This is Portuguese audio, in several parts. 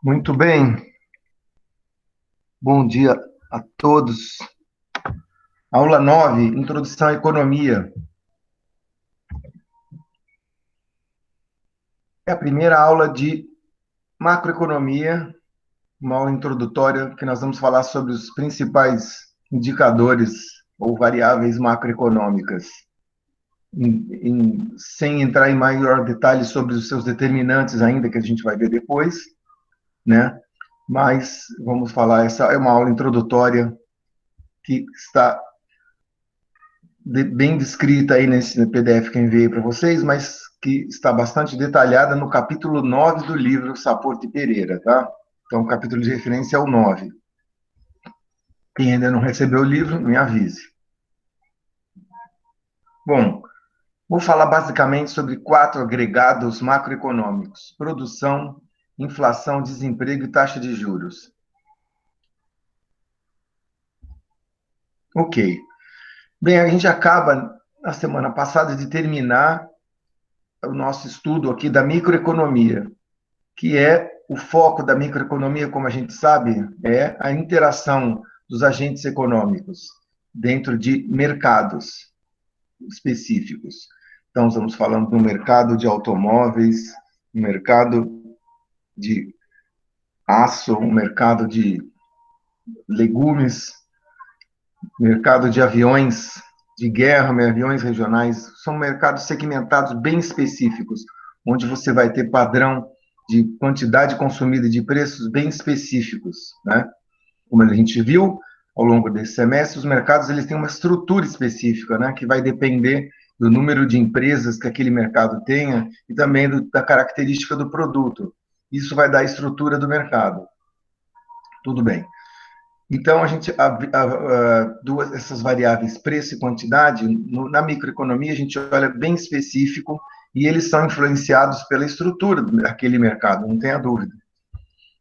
Muito bem, bom dia a todos. Aula 9, Introdução à Economia. É a primeira aula de macroeconomia, uma aula introdutória que nós vamos falar sobre os principais indicadores ou variáveis macroeconômicas, sem entrar em maior detalhe sobre os seus determinantes ainda, que a gente vai ver depois, né? Mas vamos falar, essa é uma aula introdutória que está bem descrita aí nesse PDF que eu enviei para vocês, mas que está bastante detalhada no capítulo 9 do livro Saporte Pereira, tá? Então, o capítulo de referência é o 9. Quem ainda não recebeu o livro, me avise. Bom, vou falar basicamente sobre 4 agregados macroeconômicos: produção, inflação, desemprego e taxa de juros. Ok. Bem, a gente acaba, na semana passada, de terminar o nosso estudo aqui da microeconomia, que é o foco da microeconomia, como a gente sabe, é a interação dos agentes econômicos dentro de mercados específicos. Então, estamos falando do mercado de automóveis, no mercado de aço, um mercado de legumes, mercado de aviões de guerra, aviões regionais. São mercados segmentados bem específicos, onde você vai ter padrão de quantidade consumida e de preços bem específicos, né? Como a gente viu ao longo desse semestre, os mercados eles têm uma estrutura específica, né, que vai depender do número de empresas que aquele mercado tenha e também da característica do produto. Isso vai dar a estrutura do mercado. Tudo bem. Então, a gente, essas variáveis, preço e quantidade, na microeconomia, a gente olha bem específico e eles são influenciados pela estrutura daquele mercado, não tenha dúvida.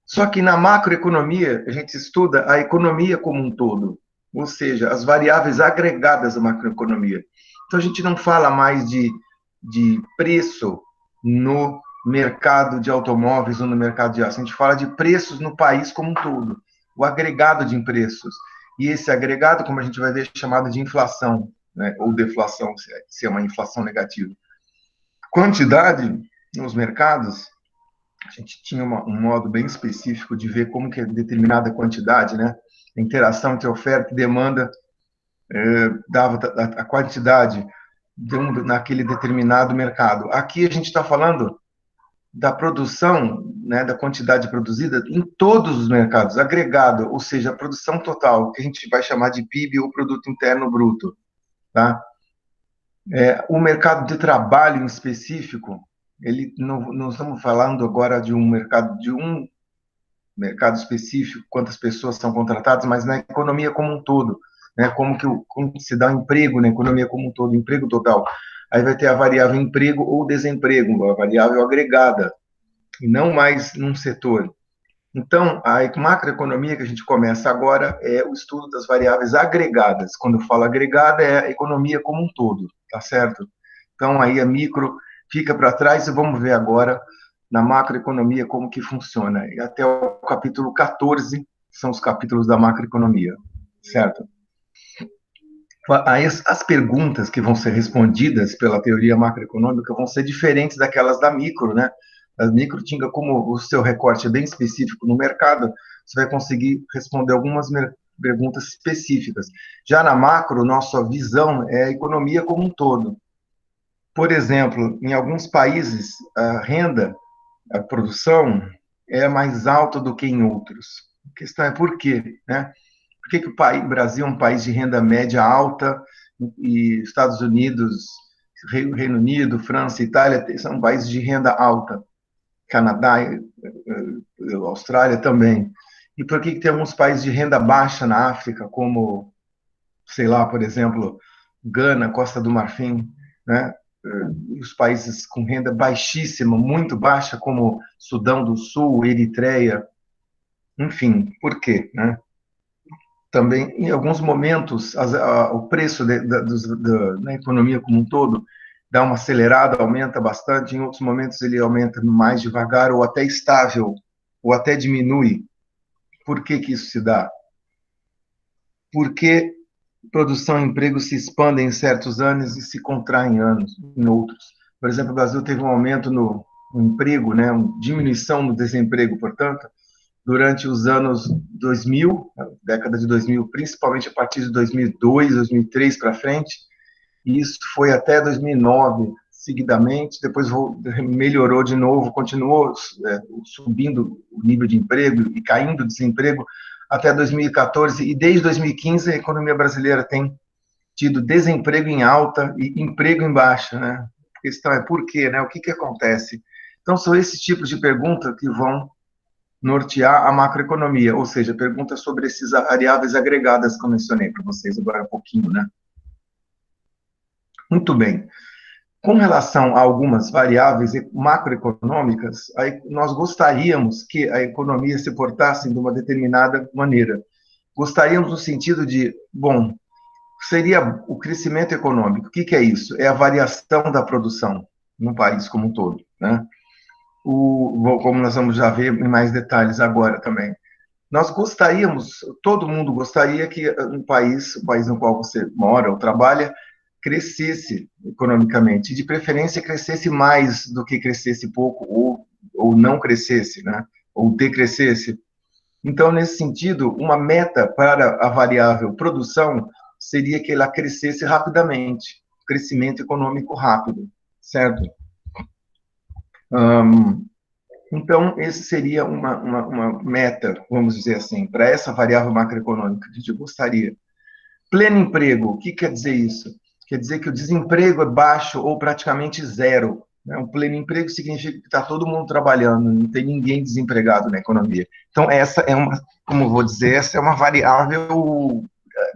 Só que na macroeconomia, a gente estuda a economia como um todo, ou seja, as variáveis agregadas da macroeconomia. Então, a gente não fala mais de preço no mercado de automóveis ou no mercado de aço, a gente fala de preços no país como um todo, o agregado de preços. E esse agregado, como a gente vai ver, é chamado de inflação, né, ou deflação, se é uma inflação negativa. Quantidade nos mercados, a gente tinha um modo bem específico de ver como que é determinada quantidade, né? A interação entre oferta e demanda dava a quantidade naquele determinado mercado. Aqui a gente está falando da produção, né, da quantidade produzida em todos os mercados, agregado, ou seja, a produção total, que a gente vai chamar de PIB ou Produto Interno Bruto, tá? O mercado de trabalho em específico, ele não estamos falando agora de um mercado específico, quantas pessoas são contratadas, mas na economia como um todo, né? Como se dá um emprego na economia como um todo, emprego total. Aí vai ter a variável emprego ou desemprego, a variável agregada, e não mais num setor. Então, a macroeconomia que a gente começa agora é o estudo das variáveis agregadas. Quando eu falo agregada, é a economia como um todo, tá certo? Então, aí a micro fica para trás e vamos ver agora na macroeconomia como que funciona. E até o capítulo 14 são os capítulos da macroeconomia, certo? As perguntas que vão ser respondidas pela teoria macroeconômica vão ser diferentes daquelas da micro, né? A micro tinha como o seu recorte é bem específico no mercado, você vai conseguir responder algumas perguntas específicas. Já na macro, nossa visão é a economia como um todo. Por exemplo, em alguns países, a renda, a produção é mais alta do que em outros. A questão é por quê, né? Por que o Brasil é um país de renda média alta e Estados Unidos, Reino Unido, França, Itália são países de renda alta, Canadá, Austrália também. E por que tem alguns países de renda baixa na África, como, sei lá, por exemplo, Gana, Costa do Marfim, né? E os países com renda baixíssima, muito baixa, como Sudão do Sul, Eritreia, enfim, por quê, né? Também, em alguns momentos, o preço na economia como um todo dá uma acelerada, aumenta bastante, em outros momentos ele aumenta mais devagar ou até estável. ou até diminui. Por que que isso se dá? Porque produção e emprego se expandem em certos anos e se contraem em outros. Por exemplo, o Brasil teve um aumento no emprego, né, uma diminuição no desemprego, portanto, durante os anos 2000, década de 2000, principalmente a partir de 2002, 2003 para frente, e isso foi até 2009, seguidamente, depois melhorou de novo, continuou subindo o nível de emprego e caindo o desemprego até 2014, e desde 2015 a economia brasileira tem tido desemprego em alta e emprego em baixa, né? A questão é por quê, né? O que que acontece? Então, são esses tipos de perguntas que vão nortear a macroeconomia, ou seja, perguntas sobre essas variáveis agregadas que eu mencionei para vocês agora há pouquinho, né? Muito bem. Com relação a algumas variáveis macroeconômicas, nós gostaríamos que a economia se portasse de uma determinada maneira. Gostaríamos no sentido de, bom, seria o crescimento econômico. O que que é isso? É a variação da produção no país como um todo, né? Como nós vamos já ver em mais detalhes agora também. Nós gostaríamos, todo mundo gostaria que o país no qual você mora ou trabalha, crescesse economicamente, e de preferência crescesse mais do que crescesse pouco ou não crescesse, né? Ou decrescesse. Então, nesse sentido, uma meta para a variável produção seria que ela crescesse rapidamente, crescimento econômico rápido, certo? Então, esse seria uma meta, vamos dizer assim, para essa variável macroeconômica que a gente gostaria. Pleno emprego, o que quer dizer isso? Quer dizer que o desemprego é baixo ou praticamente zero. Né? Um pleno emprego significa que está todo mundo trabalhando, não tem ninguém desempregado na economia. Então, essa é uma, como eu vou dizer, essa é uma variável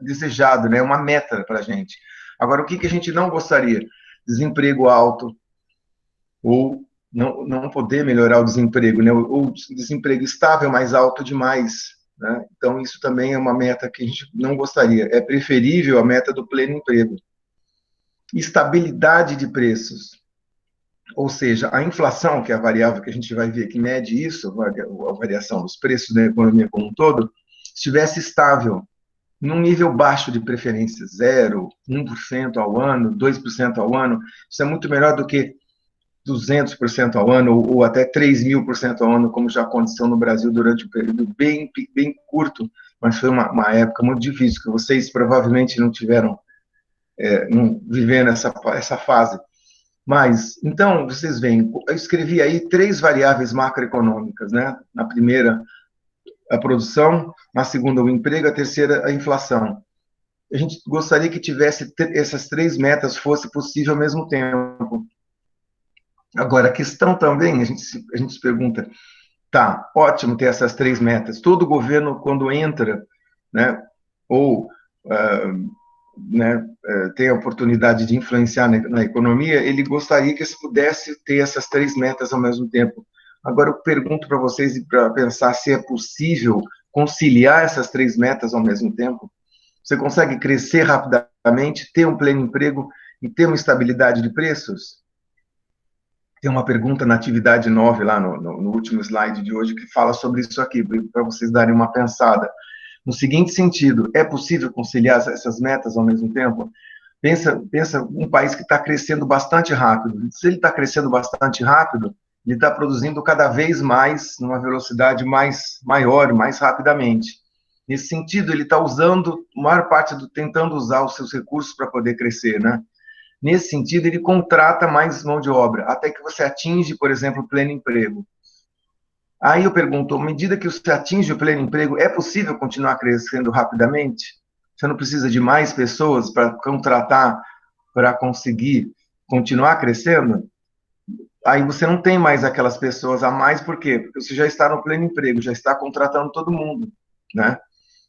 desejada, né? Uma meta para a gente. Agora, o que que a gente não gostaria? Desemprego alto, ou não poder melhorar o desemprego, né? Ou desemprego estável, mas alto demais. Né? Então, isso também é uma meta que a gente não gostaria. É preferível a meta do pleno emprego. Estabilidade de preços, ou seja, a inflação, que é a variável que a gente vai ver que mede isso, a variação dos preços da economia como um todo, estivesse estável, num nível baixo de preferência, 0, 1% ao ano, 2% ao ano, isso é muito melhor do que 200% ao ano, ou até 3.000% ao ano, como já aconteceu no Brasil durante um período bem curto, mas foi uma época muito difícil, que vocês provavelmente não tiveram, não vivendo essa fase. Mas, então, vocês veem, eu escrevi aí 3 variáveis macroeconômicas, né? Na primeira, a produção, na segunda, o emprego, a terceira, a inflação. A gente gostaria que tivesse essas 3 metas fosse possível ao mesmo tempo. Agora, a questão também, a gente se pergunta, tá, ótimo ter essas 3 metas. Todo governo, quando entra, né, ou né, tem a oportunidade de influenciar na economia, ele gostaria que se pudesse ter essas 3 metas ao mesmo tempo. Agora, eu pergunto para vocês para pensar se é possível conciliar essas 3 metas ao mesmo tempo. Você consegue crescer rapidamente, ter um pleno emprego e ter uma estabilidade de preços? Tem uma pergunta na atividade 9, lá no último slide de hoje, que fala sobre isso aqui, para vocês darem uma pensada. No seguinte sentido, é possível conciliar essas metas ao mesmo tempo? Pensa um país que está crescendo bastante rápido. Se ele está crescendo bastante rápido, ele está produzindo cada vez mais, numa velocidade maior, mais rapidamente. Nesse sentido, ele está usando, a maior parte tentando usar os seus recursos para poder crescer, né? Nesse sentido, ele contrata mais mão de obra, até que você atinge, por exemplo, o pleno emprego. Aí eu pergunto, à medida que você atinge o pleno emprego, é possível continuar crescendo rapidamente? Você não precisa de mais pessoas para contratar, para conseguir continuar crescendo? Aí você não tem mais aquelas pessoas a mais, por quê? Porque você já está no pleno emprego, já está contratando todo mundo, né?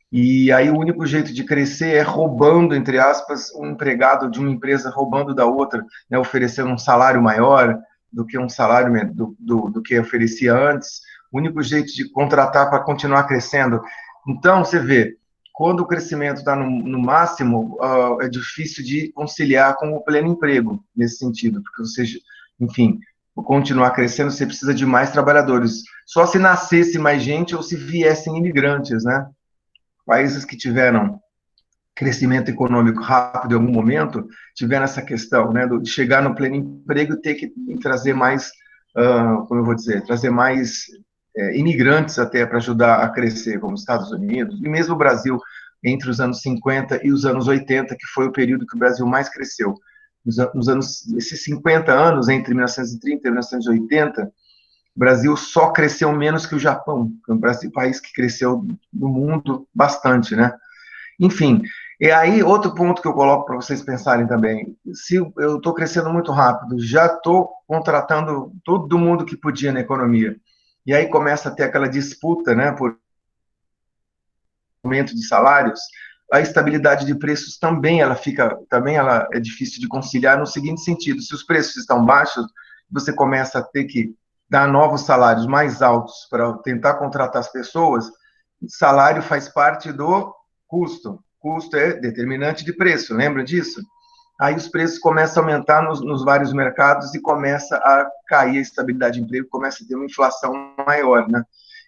E aí o único jeito de crescer é roubando, entre aspas, um empregado de uma empresa roubando da outra, né, oferecendo um salário maior do que um salário do que oferecia antes. O único jeito de contratar para continuar crescendo. Então, você vê, quando o crescimento está no máximo, é difícil de conciliar com o pleno emprego, nesse sentido, porque você, enfim, continuar crescendo, você precisa de mais trabalhadores. Só se nascesse mais gente ou se viessem imigrantes, né? Países que tiveram crescimento econômico rápido em algum momento, tiveram essa questão, né, de chegar no pleno emprego e ter que trazer mais, como eu vou dizer, trazer mais imigrantes até para ajudar a crescer, como os Estados Unidos, e mesmo o Brasil, entre os anos 50 e os anos 80, que foi o período que o Brasil mais cresceu. Nos anos, esses 50 anos, entre 1930 e 1980, o Brasil só cresceu menos que o Japão, que é um país que cresceu no mundo bastante, né? Enfim, e aí outro ponto que eu coloco para vocês pensarem também, se eu estou crescendo muito rápido, já estou contratando todo mundo que podia na economia, e aí começa a ter aquela disputa, né, por aumento de salários, a estabilidade de preços também ela é difícil de conciliar no seguinte sentido: se os preços estão baixos, você começa a ter que dar novos salários mais altos para tentar contratar as pessoas. Salário faz parte do custo. Custo é determinante de preço, lembra disso? Aí os preços começam a aumentar nos vários mercados e começa a cair a estabilidade de emprego, começa a ter uma inflação maior, né?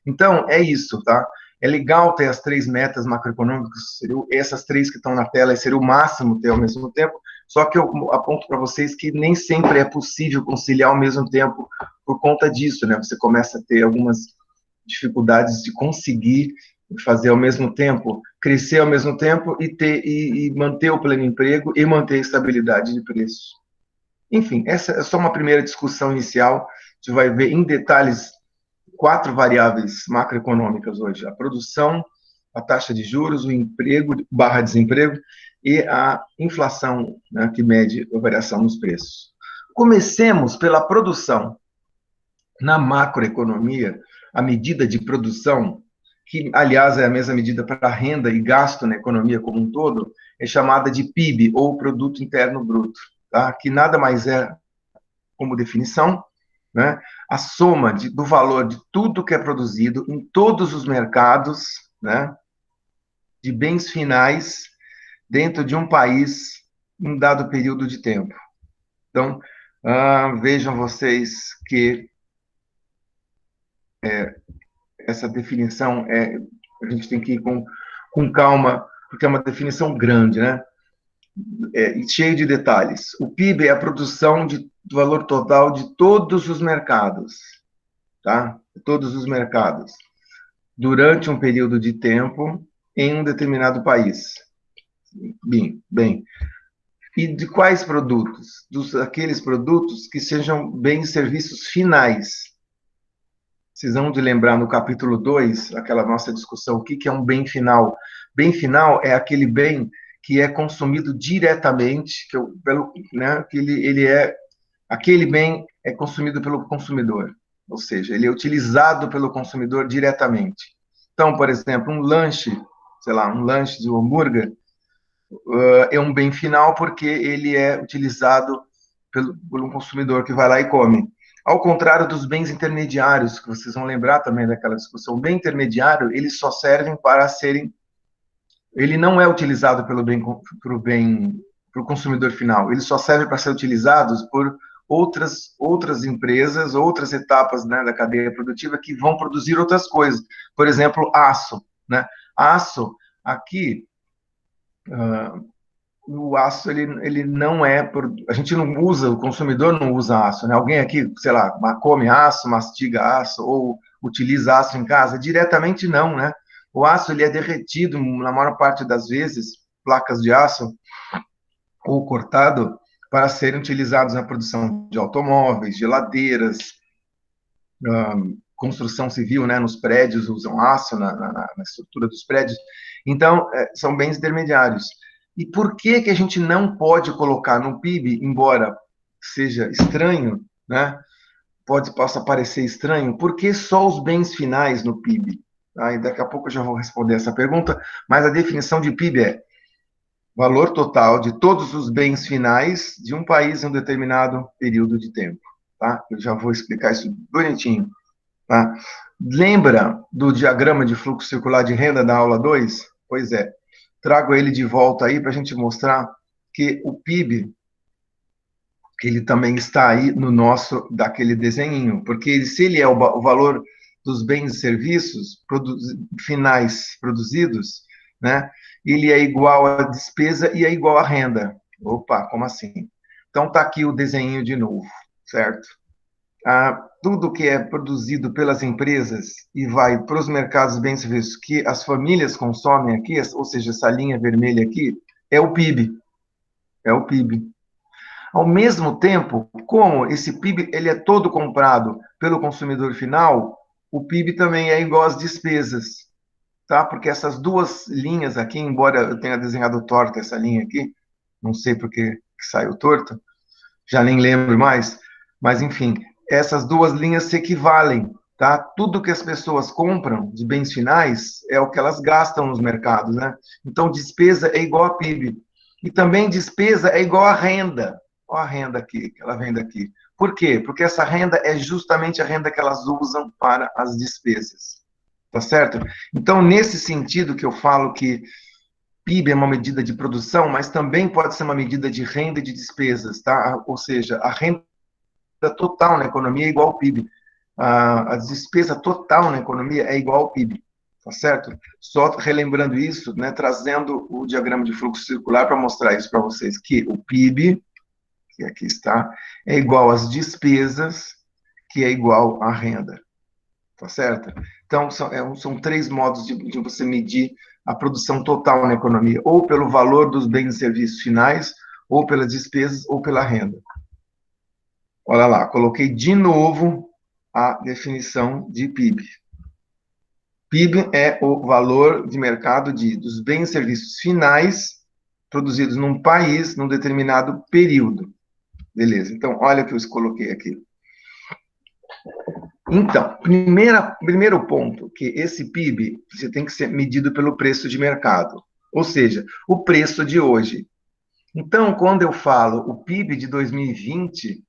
Então, é isso, tá? É legal ter as três metas macroeconômicas, essas três que estão na tela, seria o máximo ter ao mesmo tempo, só que eu aponto para vocês que nem sempre é possível conciliar ao mesmo tempo por conta disso, né? Você começa a ter algumas dificuldades de conseguir fazer ao mesmo tempo, crescer ao mesmo tempo e manter o pleno emprego e manter a estabilidade de preços. Enfim, essa é só uma primeira discussão inicial. A gente vai ver em detalhes quatro variáveis macroeconômicas hoje: a produção, a taxa de juros, o emprego barra desemprego e a inflação, né, que mede a variação nos preços. Comecemos pela produção. Na macroeconomia, a medida de produção, que, aliás, é a mesma medida para renda e gasto na economia como um todo, é chamada de PIB, ou Produto Interno Bruto, tá? Que nada mais é, como definição, né, a soma do valor de tudo que é produzido em todos os mercados, né, de bens finais dentro de um país em um dado período de tempo. Então, vejam vocês que essa definição a gente tem que ir com calma, porque é uma definição grande, né? E cheio de detalhes. O PIB é a produção do valor total de todos os mercados, tá? Todos os mercados, durante um período de tempo em um determinado país. Bem. E de quais produtos? Aqueles produtos que sejam bens e serviços finais. Vocês vão de lembrar no capítulo 2, aquela nossa discussão, o que é um bem final. Bem final é aquele bem que é consumido diretamente, que aquele bem é consumido pelo consumidor, ou seja, ele é utilizado pelo consumidor diretamente. Então, por exemplo, um lanche, sei lá, um lanche de hambúrguer, é um bem final porque ele é utilizado por um consumidor que vai lá e come. Ao contrário dos bens intermediários, que vocês vão lembrar também daquela discussão, o bem intermediário, eles só servem para serem... Ele não é utilizado para o consumidor final, ele só serve para ser utilizados por outras empresas, outras etapas, né, da cadeia produtiva que vão produzir outras coisas. Por exemplo, aço, né? Aço, aqui, o aço ele não a gente não usa, o consumidor não usa aço, né? Alguém aqui, sei lá, come aço, mastiga aço ou utiliza aço em casa? Diretamente não, né? O aço ele é derretido na maior parte das vezes, placas de aço, ou cortado para serem utilizados na produção de automóveis, geladeiras, construção civil, né? Nos prédios usam aço na estrutura dos prédios. Então, são bens intermediários. E por que que a gente não pode colocar no PIB, embora seja estranho, né? Possa parecer estranho, por que só os bens finais no PIB? E daqui a pouco eu já vou responder essa pergunta, mas a definição de PIB é valor total de todos os bens finais de um país em um determinado período de tempo. Tá? Eu já vou explicar isso bonitinho. Tá? Lembra do diagrama de fluxo circular de renda da aula 2? Pois é. Trago ele de volta aí para a gente mostrar que o PIB que ele também está aí no nosso, daquele desenhinho, porque se ele é o valor dos bens e serviços finais produzidos, né, ele é igual à despesa e é igual à renda. Opa, como assim? Então está aqui o desenho de novo, certo? Tudo que é produzido pelas empresas e vai para os mercados de bens e serviços que as famílias consomem aqui, ou seja, essa linha vermelha aqui, é o PIB. É o PIB. Ao mesmo tempo, como esse PIB ele é todo comprado pelo consumidor final, o PIB também é igual às despesas, tá? Porque essas duas linhas aqui, embora eu tenha desenhado torta essa linha aqui, não sei porque que saiu torta, já nem lembro mais, mas enfim, essas duas linhas se equivalem, tá? Tudo que as pessoas compram de bens finais é o que elas gastam nos mercados, né? Então, despesa é igual a PIB. E também despesa é igual a renda. Olha a renda aqui, que ela vem daqui. Por quê? Porque essa renda é justamente a renda que elas usam para as despesas. Tá certo? Então, nesse sentido que eu falo que PIB é uma medida de produção, mas também pode ser uma medida de renda e de despesas, tá? Ou seja, a renda total na economia é igual ao PIB. A despesa total na economia é igual ao PIB, tá certo? Só relembrando isso, né, trazendo o diagrama de fluxo circular para mostrar isso para vocês, que o PIB, que aqui está, é igual às despesas, que é igual à renda, tá certo? Então, são três modos de você medir a produção total na economia, ou pelo valor dos bens e serviços finais, ou pelas despesas, ou pela renda. Olha lá, coloquei de novo a definição de PIB. PIB é o valor de mercado dos bens e serviços finais produzidos num país num determinado período. Beleza, então olha o que eu coloquei aqui. Então, primeiro ponto, que esse PIB você tem que ser medido pelo preço de mercado, ou seja, o preço de hoje. Então, quando eu falo o PIB de 2020,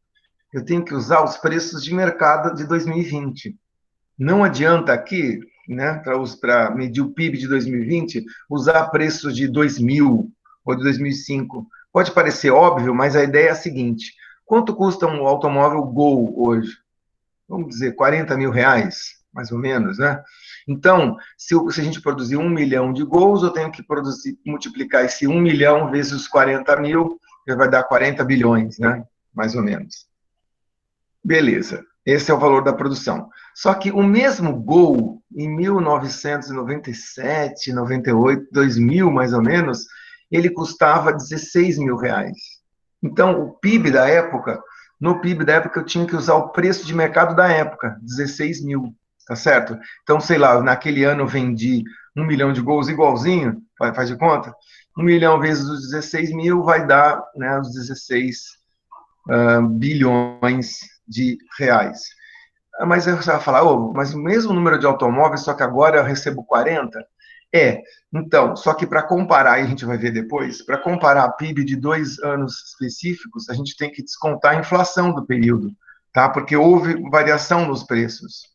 eu tenho que usar os preços de mercado de 2020. Não adianta aqui, né, para medir o PIB de 2020, usar preços de 2000 ou de 2005. Pode parecer óbvio, mas a ideia é a seguinte: quanto custa um automóvel Gol hoje? Vamos dizer, 40 mil reais, mais ou menos, né? Então, se a gente produzir 1 milhão de Gols, eu tenho que multiplicar esse 1 milhão vezes os 40 mil, que vai dar 40 bilhões, né? Mais ou menos. Beleza, esse é o valor da produção. Só que o mesmo Gol, em 1997, 98, 2000, mais ou menos, ele custava 16 mil reais. Então, o PIB da época, no PIB da época, eu tinha que usar o preço de mercado da época, 16 mil, tá certo? Então, sei lá, naquele ano eu vendi 1 milhão de Gols igualzinho, faz de conta? 1 milhão vezes os 16 mil vai dar, né, os 16 bilhões de reais. Mas você vai falar, oh, mas o mesmo número de automóveis, só que agora eu recebo 40? Então, só que para comparar, e a gente vai ver depois, para comparar a PIB de 2 anos específicos, a gente tem que descontar a inflação do período, tá? Porque houve variação nos preços.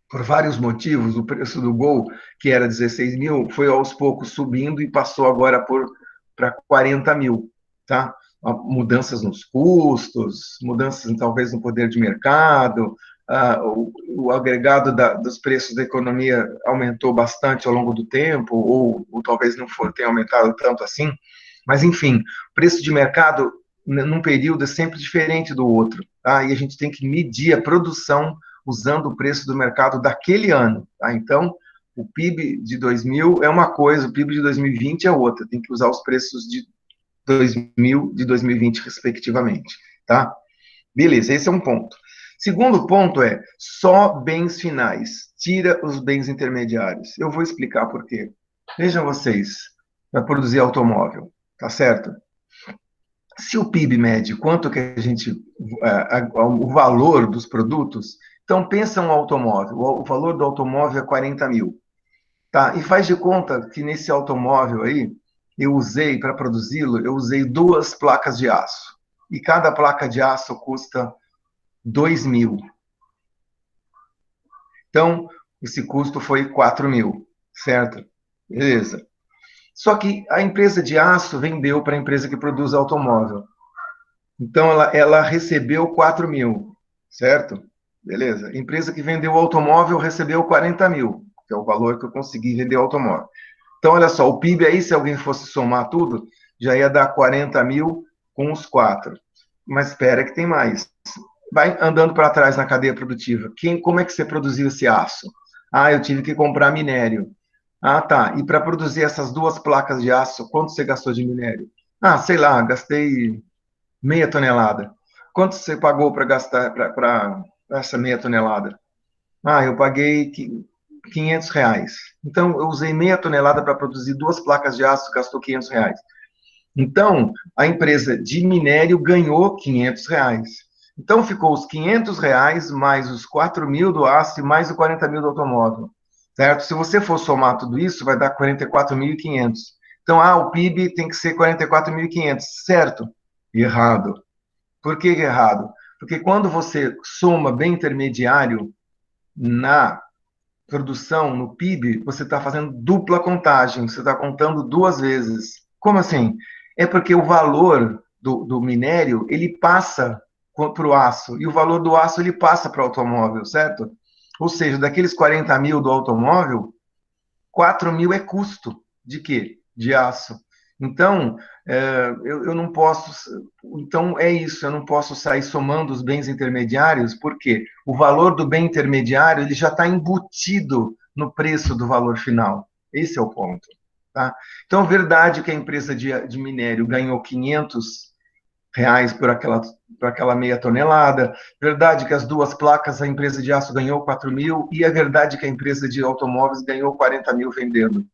Por vários motivos, o preço do Gol, que era 16 mil, foi aos poucos subindo e passou agora para 40 mil, tá? Mudanças nos custos, mudanças talvez no poder de mercado, o agregado dos preços da economia aumentou bastante ao longo do tempo, ou talvez não tenha aumentado tanto assim, mas enfim, o preço de mercado num período é sempre diferente do outro, tá? E a gente tem que medir a produção usando o preço do mercado daquele ano, tá? Então, o PIB de 2000 é uma coisa, o PIB de 2020 é outra, tem que usar os preços de 2000, de 2020, respectivamente, tá? Beleza, esse é um ponto. Segundo ponto é, só bens finais, tira os bens intermediários. Eu vou explicar por quê. Vejam vocês, para produzir automóvel, tá certo? Se o PIB mede quanto que a gente, o valor dos produtos, então pensa um automóvel, o valor do automóvel é 40 mil, tá? E faz de conta que nesse automóvel aí, eu usei, para produzi-lo, eu usei 2 placas de aço. E cada placa de aço custa 2 mil. Então, esse custo foi 4 mil, certo? Beleza. Só que a empresa de aço vendeu para a empresa que produz automóvel. Então, ela recebeu 4 mil, certo? Beleza. Empresa que vendeu o automóvel recebeu 40 mil, que é o valor que eu consegui vender o automóvel. Então, olha só, o PIB aí, se alguém fosse somar tudo, já ia dar 40 mil com os 4. Mas espera que tem mais. Vai andando para trás na cadeia produtiva. Como é que você produziu esse aço? Ah, eu tive que comprar minério. Ah, tá. E para produzir essas duas placas de aço, quanto você gastou de minério? Ah, sei lá, gastei meia tonelada. Quanto você pagou para gastar para essa meia tonelada? Ah, eu paguei R$ 500. Então, eu usei meia tonelada para produzir duas placas de aço, gastou R$ 500. Então, a empresa de minério ganhou R$ 500. Então, ficou os R$ 500 mais os 4 mil do aço e mais os 40 mil do automóvel. Certo? Se você for somar tudo isso, vai dar 44.500. Então, o PIB tem que ser 44.500, certo? Errado. Por que errado? Porque quando você soma bem intermediário na produção, no PIB, você está fazendo dupla contagem, você está contando duas vezes. Como assim? É porque o valor do minério, ele passa para o aço, e o valor do aço, ele passa para o automóvel, certo? Ou seja, daqueles 40 mil do automóvel, 4 mil é custo de quê? De aço. Então, eu não posso. Então, é isso, eu não posso sair somando os bens intermediários, porque o valor do bem intermediário ele já está embutido no preço do valor final. Esse é o ponto. Tá? Então, verdade que a empresa de minério ganhou R$ 500 por aquela meia tonelada. Verdade que as duas placas, a empresa de aço ganhou 4 mil, e é verdade que a empresa de automóveis ganhou 40 mil vendendo.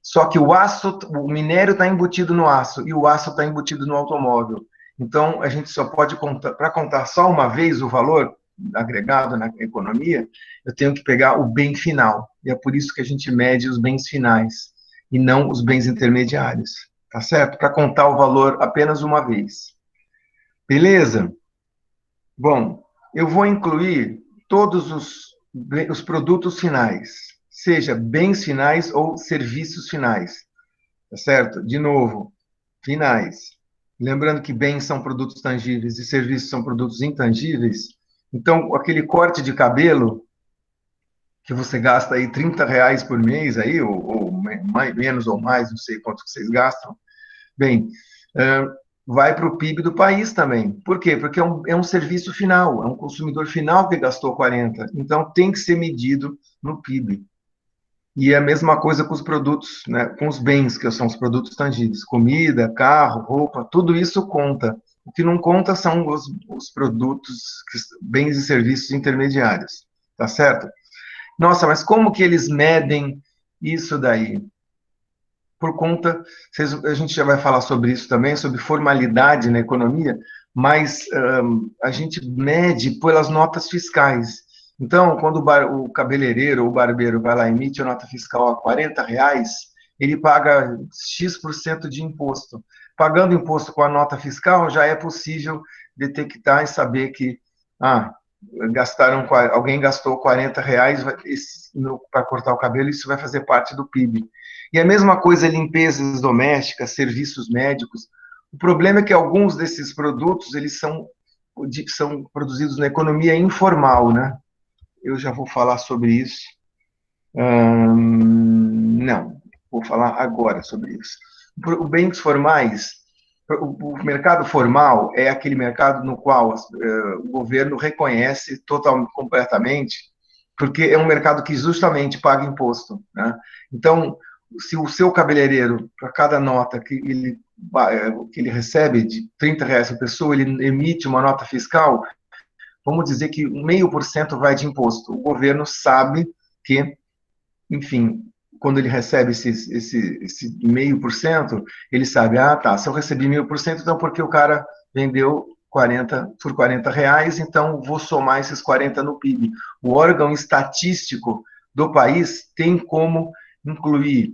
Só que o aço, o minério está embutido no aço e o aço está embutido no automóvel. Então, a gente só pode contar, para contar só uma vez o valor agregado na economia, eu tenho que pegar o bem final. E é por isso que a gente mede os bens finais e não os bens intermediários. Tá certo? Para contar o valor apenas uma vez. Beleza? Bom, eu vou incluir todos os produtos finais, seja bens finais ou serviços finais, tá certo? De novo, finais. Lembrando que bens são produtos tangíveis e serviços são produtos intangíveis. Então, aquele corte de cabelo que você gasta aí R$ 30 por mês, aí, ou mais, menos ou mais, não sei quanto que vocês gastam. Bem, vai para o PIB do país também. Por quê? Porque é um serviço final, é um consumidor final que gastou 40. Então, tem que ser medido no PIB. E é a mesma coisa com os produtos, né, com os bens, que são os produtos tangíveis. Comida, carro, roupa, tudo isso conta. O que não conta são os produtos, bens e serviços intermediários. Tá certo? Nossa, mas como que eles medem isso daí? Por conta, a gente já vai falar sobre isso também, sobre formalidade na economia, mas a gente mede pelas notas fiscais. Então, quando o cabeleireiro ou o barbeiro vai lá e emite a nota fiscal a R$ 40, ele paga X% de imposto. Pagando imposto com a nota fiscal, já é possível detectar e saber que ah, alguém gastou R$ 40 para cortar o cabelo, isso vai fazer parte do PIB. E a mesma coisa limpezas domésticas, serviços médicos. O problema é que alguns desses produtos eles são produzidos na economia informal, né? Eu já vou falar sobre isso. Não, vou falar agora sobre isso. Os bens formais, o mercado formal é aquele mercado no qual o governo reconhece completamente, porque é um mercado que justamente paga imposto, né? Então, se o seu cabeleireiro, para cada nota que ele recebe de R$ 30 por pessoa, ele emite uma nota fiscal, vamos dizer que 0,5% vai de imposto. O governo sabe que, enfim, quando ele recebe esse 0,5%, ele sabe, tá, se eu recebi 1.000%, então porque o cara vendeu 40 por R$ 40, então vou somar esses 40 no PIB. O órgão estatístico do país tem como incluir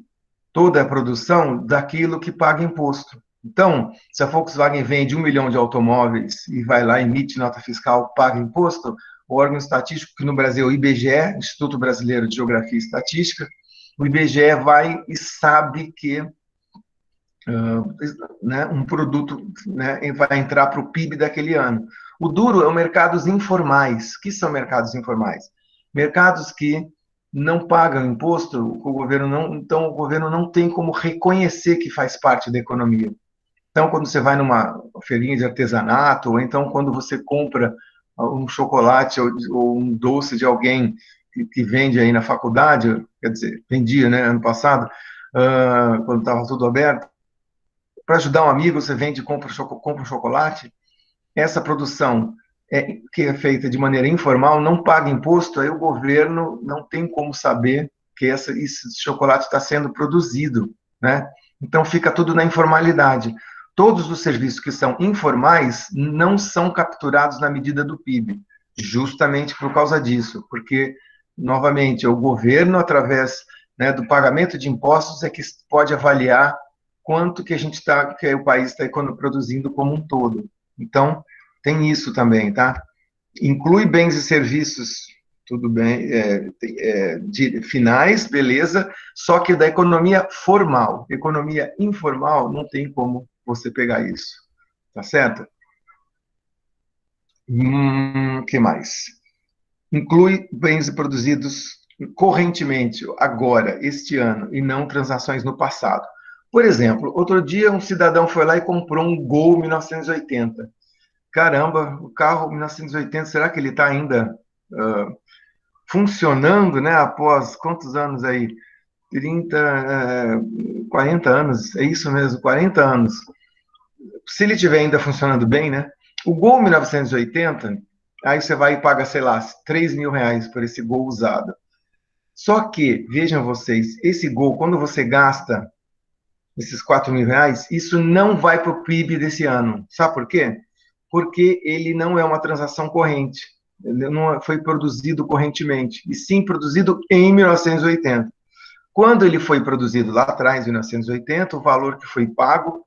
toda a produção daquilo que paga imposto. Então, se a Volkswagen vende 1 milhão de automóveis e vai lá, emite nota fiscal, paga imposto, o órgão estatístico, que no Brasil é o IBGE, Instituto Brasileiro de Geografia e Estatística, o IBGE vai e sabe que né, um produto, né, vai entrar para o PIB daquele ano. O duro é os mercados informais. O que são mercados informais? Mercados que não pagam imposto, o governo não, então o governo não tem como reconhecer que faz parte da economia. Então, quando você vai numa feirinha de artesanato, ou então quando você compra um chocolate ou um doce de alguém que vende aí na faculdade, quer dizer, vendia, né, ano passado, quando estava tudo aberto, para ajudar um amigo, você vende, compra um chocolate. Essa produção que é feita de maneira informal não paga imposto, aí o governo não tem como saber que esse chocolate está sendo produzido, né? Então fica tudo na informalidade. Todos os serviços que são informais não são capturados na medida do PIB, justamente por causa disso, porque, novamente, é o governo, através, né, do pagamento de impostos, é que pode avaliar quanto que a gente está, que o país está produzindo como um todo. Então, tem isso também, tá? Inclui bens e serviços, tudo bem, finais, beleza, só que da economia formal. Economia informal, não tem como você pegar isso, tá certo? Que mais? Inclui bens produzidos correntemente, agora, este ano, e não transações no passado. Por exemplo, outro dia um cidadão foi lá e comprou um Gol 1980. Caramba, o carro 1980, será que ele está ainda funcionando, né? Após quantos anos aí? 30, 40 anos, é isso mesmo, 40 anos. Se ele estiver ainda funcionando bem, né? O Gol 1980, aí você vai e paga, sei lá, R$ 3.000 por esse Gol usado. Só que, vejam vocês, esse Gol, quando você gasta esses R$ 4.000, isso não vai para o PIB desse ano. Sabe por quê? Porque ele não é uma transação corrente. Ele não foi produzido correntemente, e sim produzido em 1980. Quando ele foi produzido lá atrás, em 1980, o valor que foi pago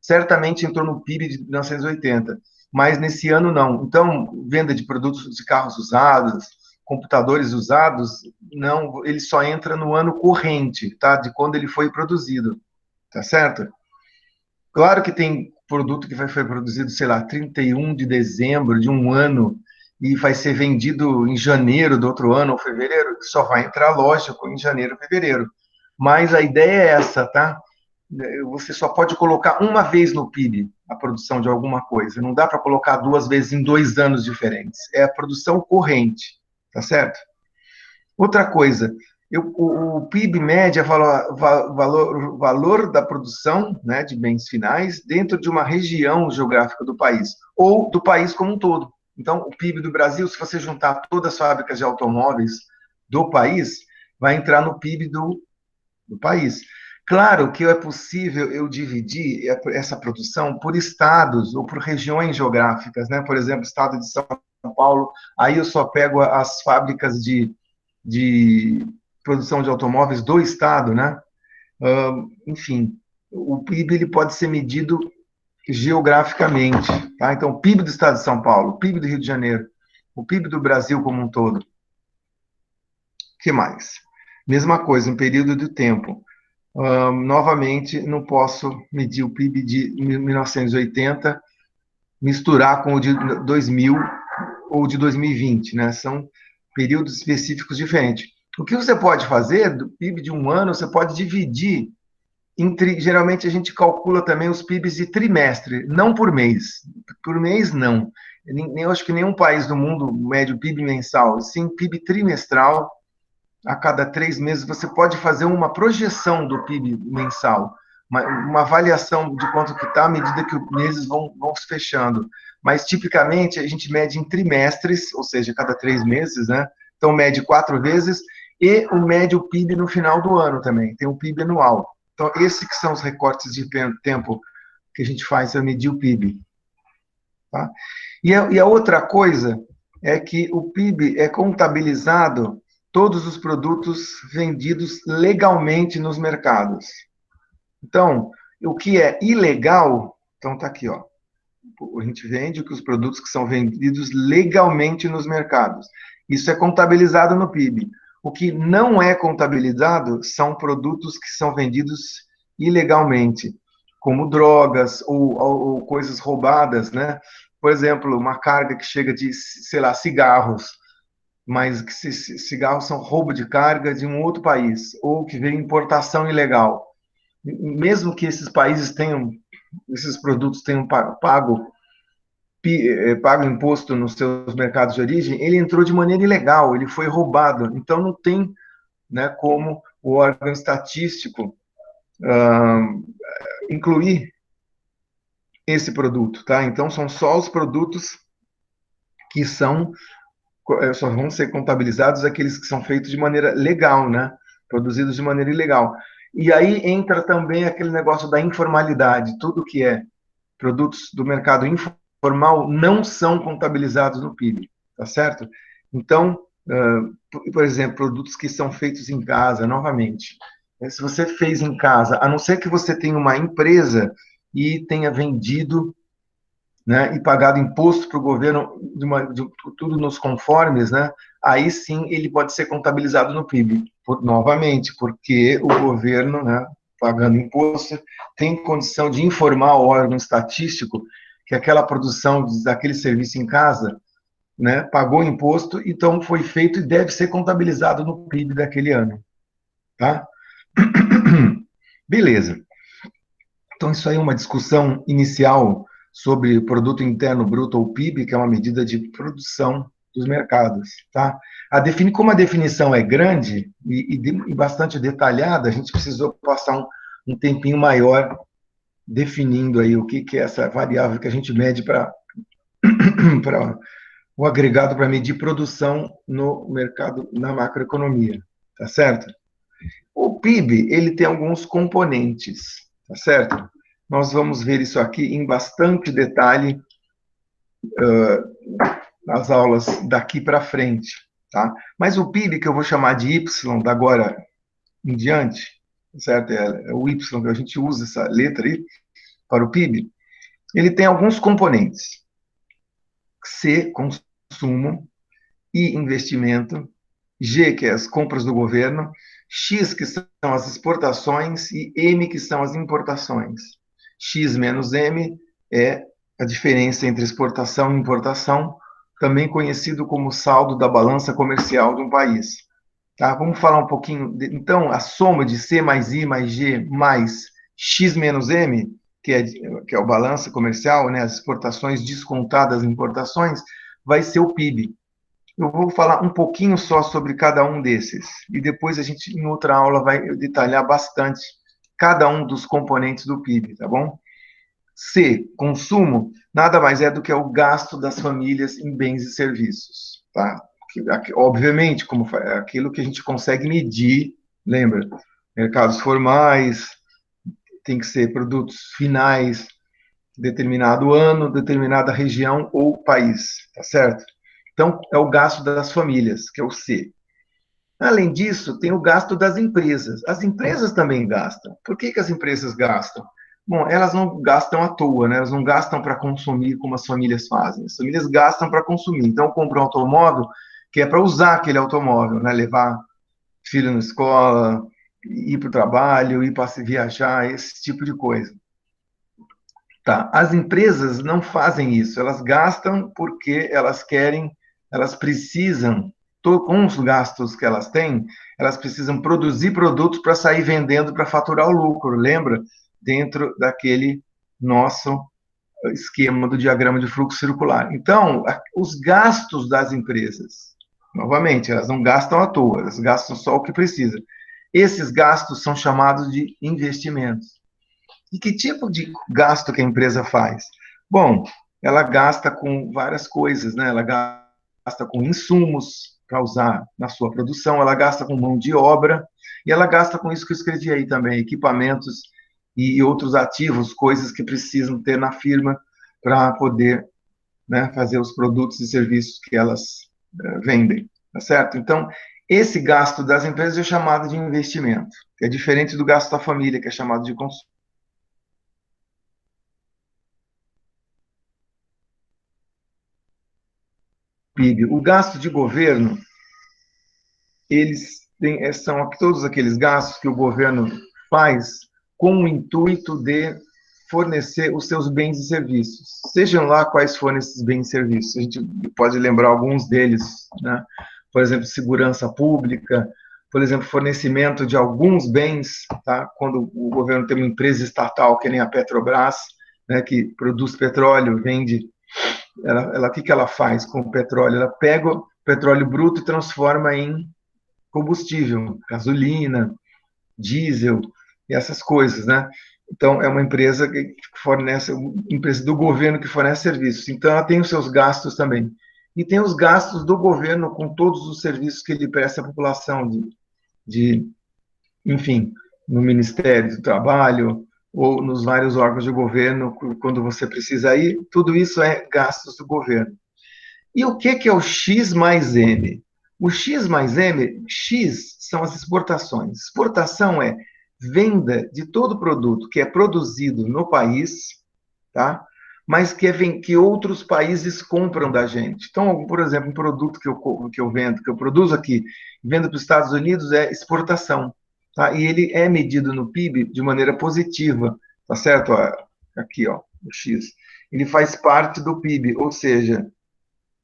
certamente entrou no PIB de 1980, mas nesse ano não. Então, venda de produtos de carros usados, computadores usados, não, ele só entra no ano corrente, tá? De quando ele foi produzido, tá certo? Claro que tem produto que foi produzido, sei lá, 31 de dezembro de um ano e vai ser vendido em janeiro do outro ano ou fevereiro, só vai entrar, lógico, em janeiro ou fevereiro. Mas a ideia é essa, tá? Você só pode colocar uma vez no PIB a produção de alguma coisa. Não dá para colocar duas vezes em 2 anos diferentes. É a produção corrente, tá certo? Outra coisa, o PIB médio é valor da produção, né, de bens finais dentro de uma região geográfica do país, ou do país como um todo. Então, o PIB do Brasil, se você juntar todas as fábricas de automóveis do país, vai entrar no PIB do país. Claro que é possível eu dividir essa produção por estados ou por regiões geográficas, né? Por exemplo, o estado de São Paulo, aí eu só pego as fábricas de produção de automóveis do estado, né? Enfim, o PIB ele pode ser medido geograficamente, tá? Então, o PIB do estado de São Paulo, o PIB do Rio de Janeiro, o PIB do Brasil como um todo. O que mais? Mesma coisa, um período de tempo. Novamente, não posso medir o PIB de 1980, misturar com o de 2000 ou de 2020, né? São períodos específicos diferentes. O que você pode fazer do PIB de um ano, você pode dividir entre. Geralmente a gente calcula também os PIBs de trimestre, não por mês. Por mês, não. Eu acho que nenhum país do mundo mede o PIB mensal, sim PIB trimestral. A cada 3 meses você pode fazer uma projeção do PIB mensal, uma avaliação de quanto que está à medida que os meses vão se fechando. Mas, tipicamente, a gente mede em trimestres, ou seja, cada 3 meses, né? Então, mede 4 vezes, e mede o PIB no final do ano também, tem o PIB anual. Então, esses que são os recortes de tempo que a gente faz para medir o PIB. Tá? E a outra coisa é que o PIB é contabilizado todos os produtos vendidos legalmente nos mercados. Então, o que é ilegal, então está aqui, ó. A gente vende os produtos que são vendidos legalmente nos mercados. Isso é contabilizado no PIB. O que não é contabilizado são produtos que são vendidos ilegalmente. como drogas ou coisas roubadas, né? Por exemplo, uma carga que chega de, sei lá, cigarros, mas que cigarros são roubo de carga de um outro país, ou que vem importação ilegal. Mesmo que esses países tenham, esses produtos tenham pago imposto nos seus mercados de origem, ele entrou de maneira ilegal, ele foi roubado. Então, não tem, né, como o órgão estatístico incluir esse produto, tá? Então, são só os produtos que só vão ser contabilizados aqueles que são feitos de maneira legal, né? Produzidos de maneira ilegal. E aí entra também aquele negócio da informalidade. Tudo que é produtos do mercado informal não são contabilizados no PIB, tá certo? Então, por exemplo, produtos que são feitos em casa, novamente. Se você fez em casa, a não ser que você tenha uma empresa e tenha vendido, né, e pagado imposto para o governo tudo nos conformes, né, aí sim ele pode ser contabilizado no PIB, novamente, porque o governo, né, pagando imposto, tem condição de informar ao órgão estatístico que aquela produção daquele serviço em casa, né, pagou imposto, então foi feito e deve ser contabilizado no PIB daquele ano, tá? Beleza. Então, isso aí é uma discussão inicial sobre produto interno bruto ou PIB, que é uma medida de produção dos mercados, tá? Como a definição é grande e bastante detalhada, a gente precisou passar um tempinho maior definindo aí o que é essa variável que a gente mede para o agregado para medir produção no mercado, na macroeconomia, tá certo? O PIB, ele tem alguns componentes, tá certo? Nós vamos ver isso aqui em bastante detalhe nas aulas daqui para frente, tá? Mas o PIB, que eu vou chamar de Y da agora em diante, certo? É o Y que a gente usa essa letra aí para o PIB. Ele tem alguns componentes. C, consumo, I, investimento, G, que é as compras do governo, X, que são as exportações, e M, que são as importações. X menos M é a diferença entre exportação e importação, também conhecido como saldo da balança comercial de um país. Tá? Vamos falar um pouquinho. Então, a soma de C mais I mais G mais X menos M, que é o balança comercial, né, as exportações descontadas as importações, vai ser o PIB. Eu vou falar um pouquinho só sobre cada um desses, e depois a gente, em outra aula, vai detalhar bastante cada um dos componentes do PIB, tá bom? C, consumo, nada mais é do que o gasto das famílias em bens e serviços, tá? Obviamente, como aquilo que a gente consegue medir, lembra? Mercados formais, tem que ser produtos finais, determinado ano, determinada região ou país, tá certo? Então, é o gasto das famílias, que é o C. Além disso, tem o gasto das empresas. As empresas também gastam. Por que as empresas gastam? Bom, elas não gastam à toa, né? Elas não gastam para consumir como as famílias fazem. As famílias gastam para consumir. Então, compram um automóvel que é para usar aquele automóvel, né? Levar filho na escola, ir para o trabalho, ir para viajar, esse tipo de coisa. Tá. As empresas não fazem isso. Elas gastam porque elas querem, elas precisam, com os gastos que elas têm, elas precisam produzir produtos para sair vendendo para faturar o lucro, lembra? Dentro daquele nosso esquema do diagrama de fluxo circular. Então, os gastos das empresas, novamente, elas não gastam à toa, elas gastam só o que precisa. Esses gastos são chamados de investimentos. E que tipo de gasto que a empresa faz? Bom, ela gasta com várias coisas, né? Ela gasta com insumos para usar na sua produção, ela gasta com mão de obra, e ela gasta com isso que eu escrevi aí também, equipamentos e outros ativos, coisas que precisam ter na firma para poder, né, fazer os produtos e serviços que elas vendem, tá certo? Então, esse gasto das empresas é chamado de investimento, que é diferente do gasto da família, que é chamado de consumo. PIB. O gasto de governo, são todos aqueles gastos que o governo faz com o intuito de fornecer os seus bens e serviços, sejam lá quais forem esses bens e serviços. A gente pode lembrar alguns deles, né? Por exemplo, segurança pública, por exemplo, fornecimento de alguns bens, tá? Quando o governo tem uma empresa estatal, que nem a Petrobras, né, que produz petróleo, vende, o que ela faz com o petróleo? Ela pega o petróleo bruto e transforma em combustível, gasolina, diesel e essas coisas, né? Então, é uma empresa que fornece, empresa do governo que fornece serviços. Então, ela tem os seus gastos também. E tem os gastos do governo com todos os serviços que ele presta à população, enfim, no Ministério do Trabalho ou nos vários órgãos de governo, quando você precisa ir, tudo isso é gastos do governo. E o que é o X mais M? O X mais M, X são as exportações. Exportação é venda de todo produto que é produzido no país, tá? Mas que outros países compram da gente. Então, por exemplo, um produto que eu vendo, que eu produzo aqui, vendo para os Estados Unidos, é exportação. Tá? E ele é medido no PIB de maneira positiva, tá certo? Aqui, ó, o X. Ele faz parte do PIB, ou seja,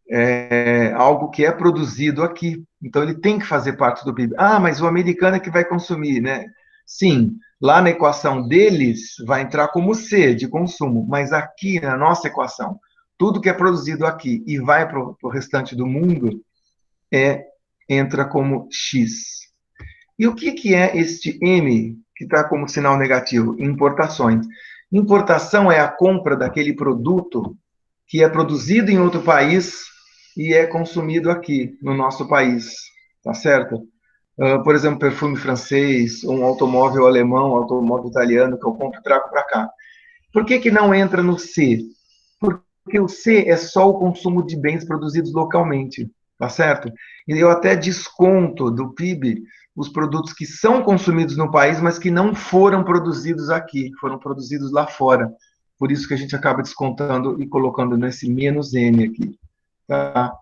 é algo que é produzido aqui. Então, ele tem que fazer parte do PIB. Ah, mas o americano é que vai consumir, né? Sim, lá na equação deles vai entrar como C, de consumo, mas aqui na nossa equação, tudo que é produzido aqui e vai para o restante do mundo entra como X. E o que é este M, que está como sinal negativo? Importações. Importação é a compra daquele produto que é produzido em outro país e é consumido aqui, no nosso país, tá certo? Por exemplo, perfume francês, um automóvel alemão, um automóvel italiano que eu compro e trago para cá. Por que não entra no C? Porque o C é só o consumo de bens produzidos localmente, tá certo? E eu até desconto do PIB os produtos que são consumidos no país, mas que não foram produzidos aqui, foram produzidos lá fora. Por isso que a gente acaba descontando e colocando nesse menos M aqui, tá?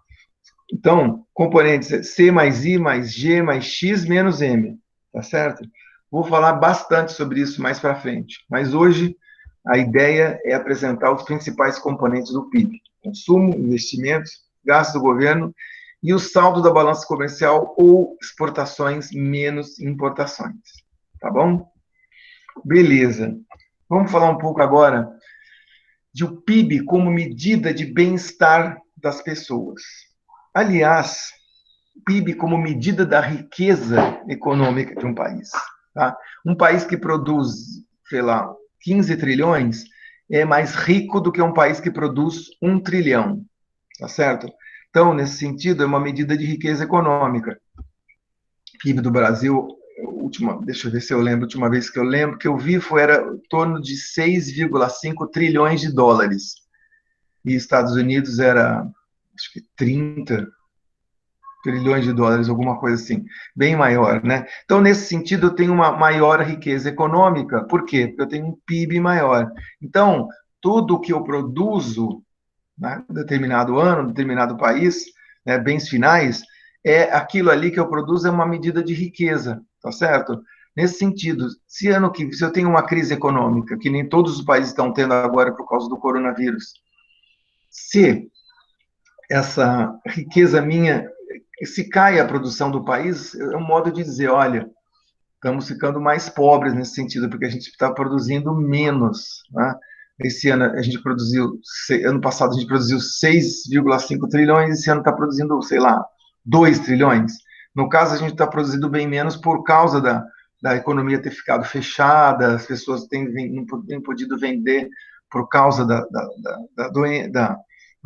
Então, componentes C mais I mais G mais X menos M, tá certo? Vou falar bastante sobre isso mais para frente, mas hoje a ideia é apresentar os principais componentes do PIB: consumo, investimentos, gastos do governo e o saldo da balança comercial ou exportações menos importações, tá bom? Beleza. Vamos falar um pouco agora de o PIB como medida de bem-estar das pessoas. Aliás, PIB como medida da riqueza econômica de um país. Tá? Um país que produz, sei lá, 15 trilhões é mais rico do que um país que produz 1 trilhão, tá certo? Então, nesse sentido, é uma medida de riqueza econômica. PIB do Brasil, deixa eu ver se eu lembro, a última vez que eu lembro que eu vi era em torno de 6,5 trilhões de dólares. E Estados Unidos era, acho que 30 trilhões de dólares, alguma coisa assim, bem maior, né? Então, nesse sentido, eu tenho uma maior riqueza econômica. Por quê? Porque eu tenho um PIB maior. Então, tudo que eu produzo, né, em determinado ano, em determinado país, né, bens finais, aquilo ali que eu produzo é uma medida de riqueza, tá certo? Nesse sentido, se eu tenho uma crise econômica, que nem todos os países estão tendo agora por causa do coronavírus, se essa riqueza minha, se cai a produção do país, é um modo de dizer, olha, estamos ficando mais pobres nesse sentido, porque a gente está produzindo menos, né? Esse ano a gente produziu, ano passado a gente produziu 6,5 trilhões, esse ano está produzindo, sei lá, 2 trilhões. No caso, a gente está produzindo bem menos por causa da economia ter ficado fechada, as pessoas não podido vender por causa do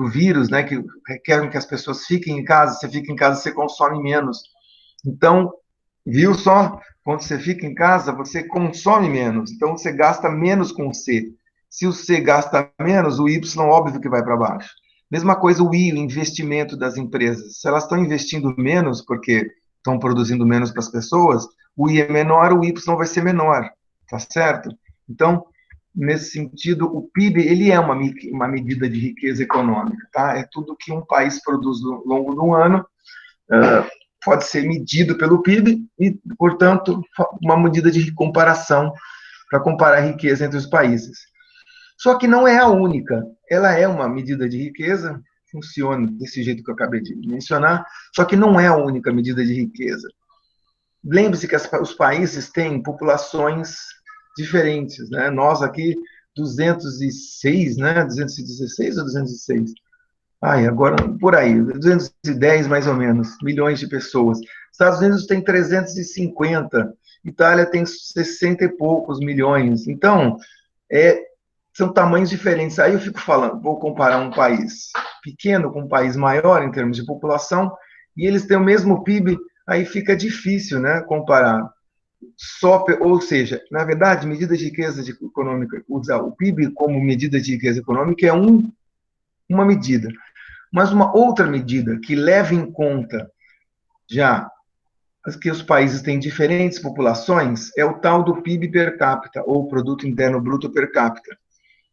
vírus, né, que requerem que as pessoas fiquem em casa. Você fica em casa, você consome menos. Então, viu só? Quando você fica em casa, você consome menos. Então, você gasta menos com o C. Se o C gasta menos, o Y, óbvio que vai para baixo. Mesma coisa o I, o investimento das empresas. Se elas estão investindo menos, porque estão produzindo menos para as pessoas, o I é menor, o Y vai ser menor. Tá certo? Então, nesse sentido, o PIB ele é uma medida de riqueza econômica. Tá? É tudo que um país produz ao longo do ano. Pode ser medido pelo PIB e, portanto, uma medida de comparação para comparar a riqueza entre os países. Só que não é a única. Ela é uma medida de riqueza, funciona desse jeito que eu acabei de mencionar, só que não é a única medida de riqueza. Lembre-se que os países têm populações diferentes, né? Nós aqui, 206, né? 216 ou 206? Ai, agora, por aí, 210 mais ou menos, milhões de pessoas. Estados Unidos tem 350, Itália tem 60 e poucos milhões. Então, é, são tamanhos diferentes. Aí eu fico falando, vou comparar um país pequeno com um país maior em termos de população, e eles têm o mesmo PIB, aí fica difícil, né, comparar. Ou seja, na verdade, medida de riqueza econômica, usar o PIB como medida de riqueza econômica é uma medida. Mas uma outra medida que leva em conta já que os países têm diferentes populações é o tal do PIB per capita, ou Produto Interno Bruto per capita.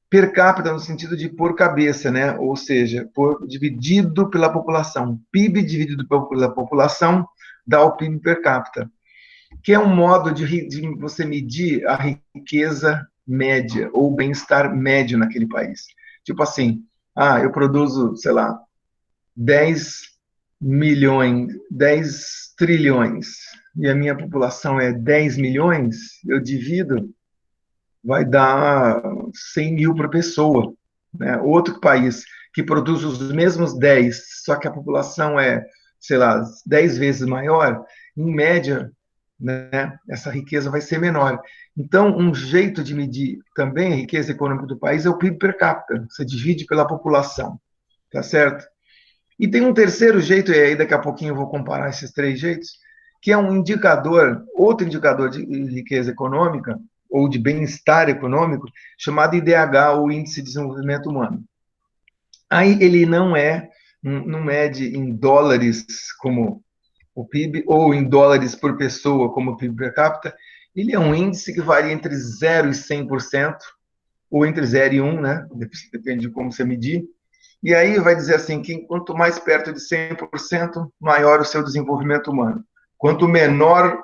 Per capita no sentido de por cabeça, né? Ou seja, dividido pela população. PIB dividido pela população dá o PIB per capita, que é um modo de você medir a riqueza média ou o bem-estar médio naquele país. Tipo assim, eu produzo, sei lá, 10 milhões, 10 trilhões, e a minha população é 10 milhões, eu divido, vai dar 100 mil por pessoa. Né? Outro país que produz os mesmos 10, só que a população é, sei lá, 10 vezes maior, em média, né, essa riqueza vai ser menor. Então, um jeito de medir também a riqueza econômica do país é o PIB per capita. Você divide pela população, tá certo? E tem um terceiro jeito, e aí daqui a pouquinho eu vou comparar esses três jeitos, que é um indicador, outro indicador de riqueza econômica, ou de bem-estar econômico, chamado IDH, ou Índice de Desenvolvimento Humano. Aí ele não mede em dólares como o PIB, ou em dólares por pessoa como o PIB per capita, ele é um índice que varia entre 0 e 100%, ou entre 0 e 1, né? Depende de como você medir. E aí vai dizer assim, que quanto mais perto de 100%, maior o seu desenvolvimento humano. Quanto menor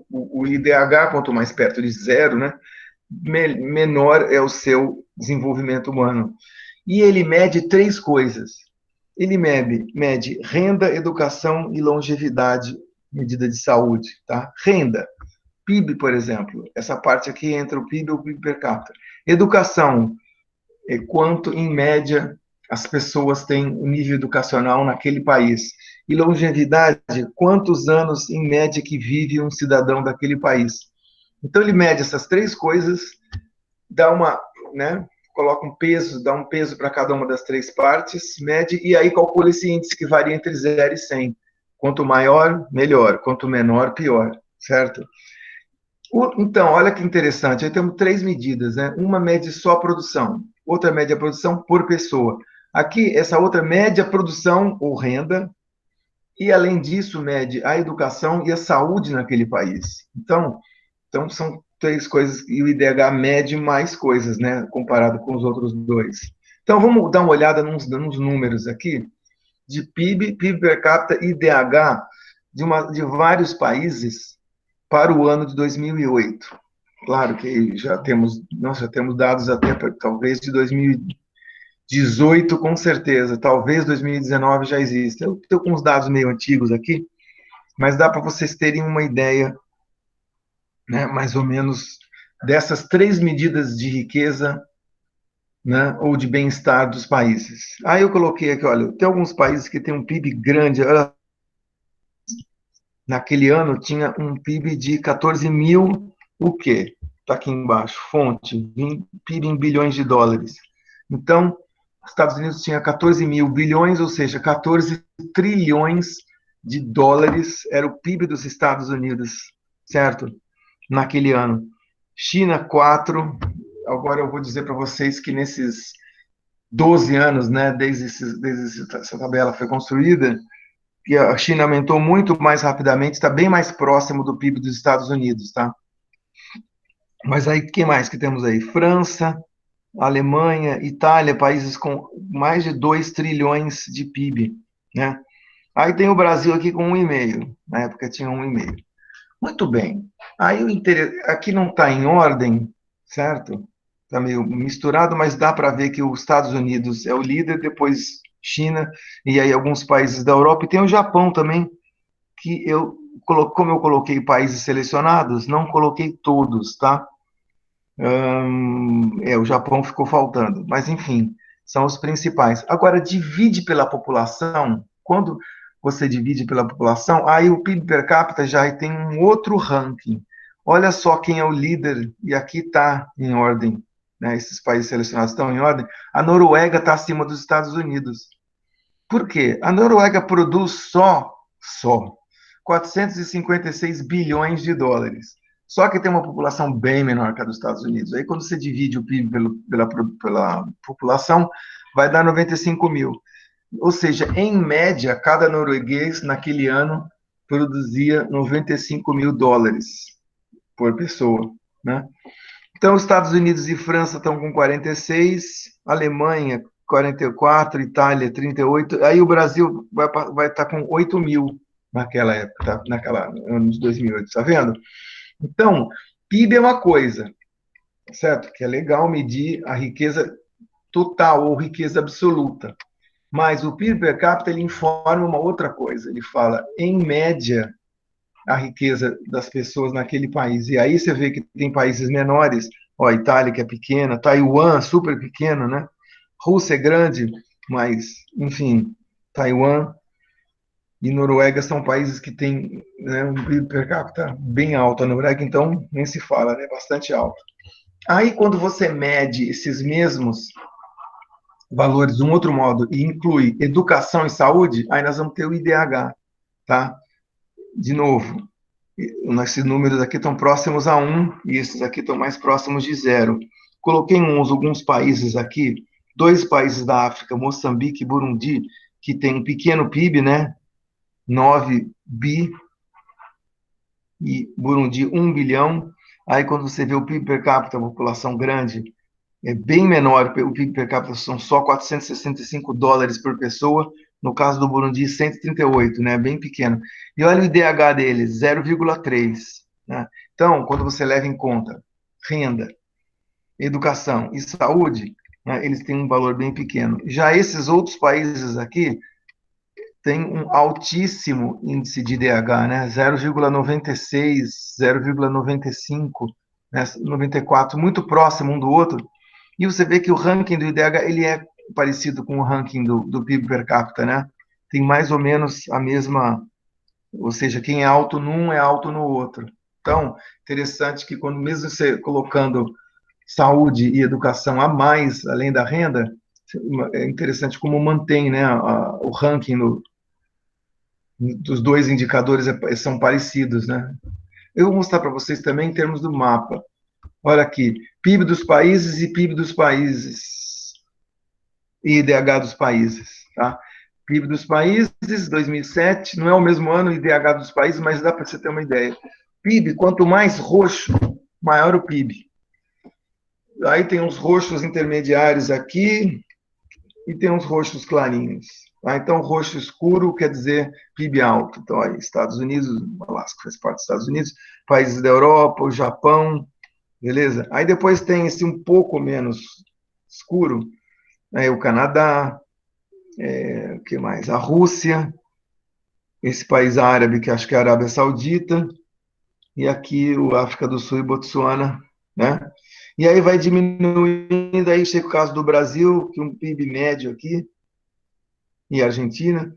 o IDH, quanto mais perto de zero, né, menor é o seu desenvolvimento humano. E ele mede três coisas. Ele mede renda, educação e longevidade, medida de saúde. Tá? Renda, PIB, por exemplo. Essa parte aqui entra o PIB ou o PIB per capita. Educação, quanto, em média, as pessoas têm o nível educacional naquele país. E longevidade, quantos anos, em média, que vive um cidadão daquele país. Então, ele mede essas três coisas, dá uma, né, coloca um peso, dá um peso para cada uma das três partes, mede, e aí calcula esse índice que varia entre 0 e 100. Quanto maior, melhor. Quanto menor, pior. Certo? Então, olha que interessante. Aí temos três medidas, né? Uma mede só a produção, outra mede a produção por pessoa. Aqui, essa outra mede a produção ou renda, e além disso, mede a educação e a saúde naquele país. Então são três coisas, e o IDH mede mais coisas, né? Comparado com os outros dois. Então, vamos dar uma olhada nos números aqui, de PIB, PIB per capita e IDH de vários países para o ano de 2008. Claro que nós já temos dados até talvez de 2018, com certeza, talvez 2019 já exista. Eu estou com uns dados meio antigos aqui, mas dá para vocês terem uma ideia, né, mais ou menos, dessas três medidas de riqueza, né, ou de bem-estar dos países. Aí eu coloquei aqui, olha, tem alguns países que têm um PIB grande, naquele ano tinha um PIB de 14 mil, o quê? Está aqui embaixo, fonte, PIB em bilhões de dólares. Então, os Estados Unidos tinha 14 mil bilhões, ou seja, 14 trilhões de dólares era o PIB dos Estados Unidos, certo? Naquele ano. China, 4. Agora eu vou dizer para vocês que nesses 12 anos, né, desde essa tabela foi construída, que a China aumentou muito mais rapidamente, está bem mais próximo do PIB dos Estados Unidos, tá? Mas aí, o que mais que temos aí? França, Alemanha, Itália, países com mais de 2 trilhões de PIB, né? Aí tem o Brasil aqui com 1,5, na época tinha 1,5. Muito bem. Aí aqui não está em ordem, certo? tá meio misturado, mas dá para ver que os Estados Unidos é o líder, depois China, e aí alguns países da Europa, e tem o Japão também, que como eu coloquei países selecionados, não coloquei todos, tá? O Japão ficou faltando, mas enfim, são os principais. Agora, divide pela população, quando você divide pela população, aí o PIB per capita já tem um outro ranking. Olha só quem é o líder, e aqui está em ordem, né? Esses países selecionados estão em ordem. A Noruega está acima dos Estados Unidos. Por quê? A Noruega produz só 456 bilhões de dólares. Só que tem uma população bem menor que a dos Estados Unidos. Aí, quando você divide o PIB pela população, vai dar 95 mil. Ou seja, em média, cada norueguês, naquele ano, produzia 95 mil dólares por pessoa, né? Então, Estados Unidos e França estão com 46, Alemanha 44, Itália 38, aí o Brasil vai estar com 8 mil naquela época, tá? Naquela ano de 2008, tá vendo? Então, PIB é uma coisa, certo? Que é legal medir a riqueza total ou riqueza absoluta, mas o PIB per capita ele informa uma outra coisa, ele fala, em média, a riqueza das pessoas naquele país. E aí você vê que tem países menores, ó, a Itália que é pequena, Taiwan super pequeno, né? Rússia é grande, mas, enfim, Taiwan e Noruega são países que têm, né, um PIB per capita bem alto. A Noruega, então, nem se fala, né? Bastante alto. Aí, quando você mede esses mesmos valores de um outro modo e inclui educação e saúde, aí nós vamos ter o IDH, tá? De novo, esses números aqui estão próximos a 1 e esses aqui estão mais próximos de 0. Coloquei alguns países aqui, 2 países da África, Moçambique e Burundi, que tem um pequeno PIB, né? 9 bi, e Burundi 1 bilhão. Aí quando você vê o PIB per capita, a população grande, é bem menor, o PIB per capita são só 465 dólares por pessoa, no caso do Burundi, 138, né? Bem pequeno. E olha o IDH deles, 0,3. Né? Então, quando você leva em conta renda, educação e saúde, né, eles têm um valor bem pequeno. Já esses outros países aqui têm um altíssimo índice de IDH, né? 0,96, 0,95, né? 94, muito próximo um do outro. E você vê que o ranking do IDH ele é parecido com o ranking do PIB per capita, né? Tem mais ou menos a mesma, ou seja, quem é alto num é alto no outro. Então, interessante que quando mesmo você colocando saúde e educação a mais, além da renda, é interessante como mantém, né, o ranking dos dois indicadores são parecidos, né? Eu vou mostrar para vocês também em termos do mapa. Olha aqui, PIB dos países e PIB dos países e IDH dos países, tá? PIB dos países, 2007, não é o mesmo ano, IDH dos países, mas dá para você ter uma ideia. PIB, quanto mais roxo, maior o PIB. Aí tem uns roxos intermediários aqui e tem uns roxos clarinhos. Tá? Então, roxo escuro quer dizer PIB alto. Então, aí, Estados Unidos, Alasca faz parte dos Estados Unidos, países da Europa, o Japão, beleza? Aí depois tem esse um pouco menos escuro, aí o Canadá, o que mais? A Rússia, esse país árabe, que acho que é a Arábia Saudita, e aqui o África do Sul e Botsuana, né? E aí vai diminuindo, aí chega o caso do Brasil, que um PIB médio aqui, e Argentina,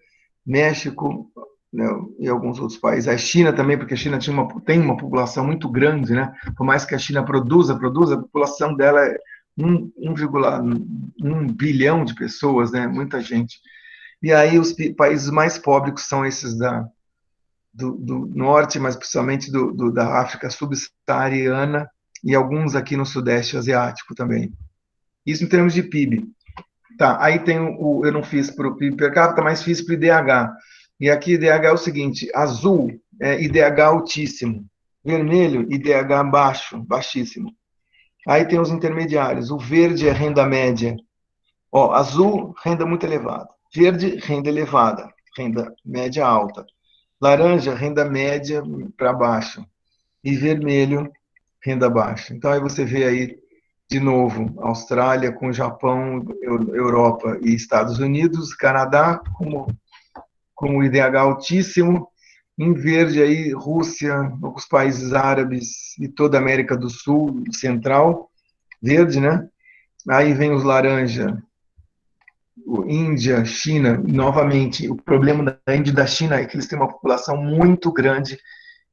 México, né, e alguns outros países. A China também, porque a China tem uma população muito grande, né? Por mais que a China produza, a população dela é 1,1 bilhão de pessoas, né? Muita gente. E aí os países mais pobres são esses do norte, mas principalmente da África subsaariana e alguns aqui no Sudeste Asiático também. Isso em termos de PIB. Tá, aí tem eu não fiz para o PIB per capita, mas fiz para o IDH. E aqui IDH é o seguinte: azul é IDH altíssimo, vermelho, IDH baixo, baixíssimo. Aí tem os intermediários. O verde é renda média. Ó, azul, renda muito elevada. Verde, renda elevada. Renda média alta. Laranja, renda média para baixo. E vermelho, renda baixa. Então aí você vê aí de novo, Austrália com Japão, Europa e Estados Unidos, Canadá com o IDH altíssimo, em verde aí Rússia, os países árabes e toda a América do Sul e Central, verde, né? Aí vem os laranja, Índia, China, e novamente, o problema da Índia e da China é que eles têm uma população muito grande,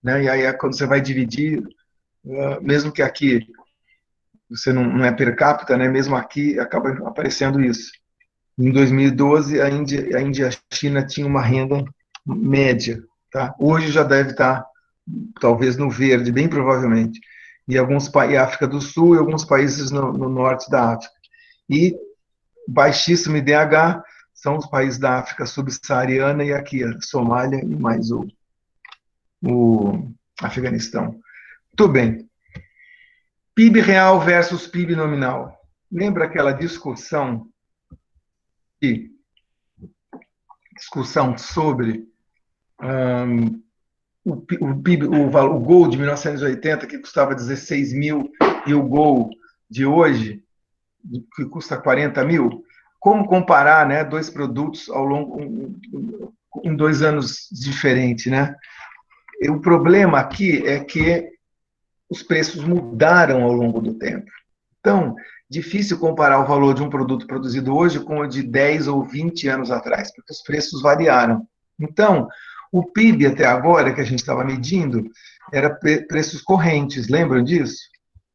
né? E aí quando você vai dividir, mesmo que aqui você não é per capita, né? Mesmo aqui acaba aparecendo isso. Em 2012, a Índia e a China tinham uma renda média, tá? Hoje já deve estar, talvez, no verde, bem provavelmente. E alguns países, África do Sul e alguns países no norte da África. E baixíssimo IDH são os países da África subsaariana e aqui a Somália e mais o Afeganistão. Tudo bem. PIB real versus PIB nominal. Lembra aquela discussão sobre o PIB, o Gol de 1980, que custava 16 mil, e o Gol de hoje, que custa 40 mil? Como comparar, né, dois produtos ao longo em 2 anos diferentes, né? E o problema aqui é que os preços mudaram ao longo do tempo. Então, difícil comparar o valor de um produto produzido hoje com o de 10 ou 20 anos atrás, porque os preços variaram. Então, o PIB até agora, que a gente estava medindo, era preços correntes, lembram disso?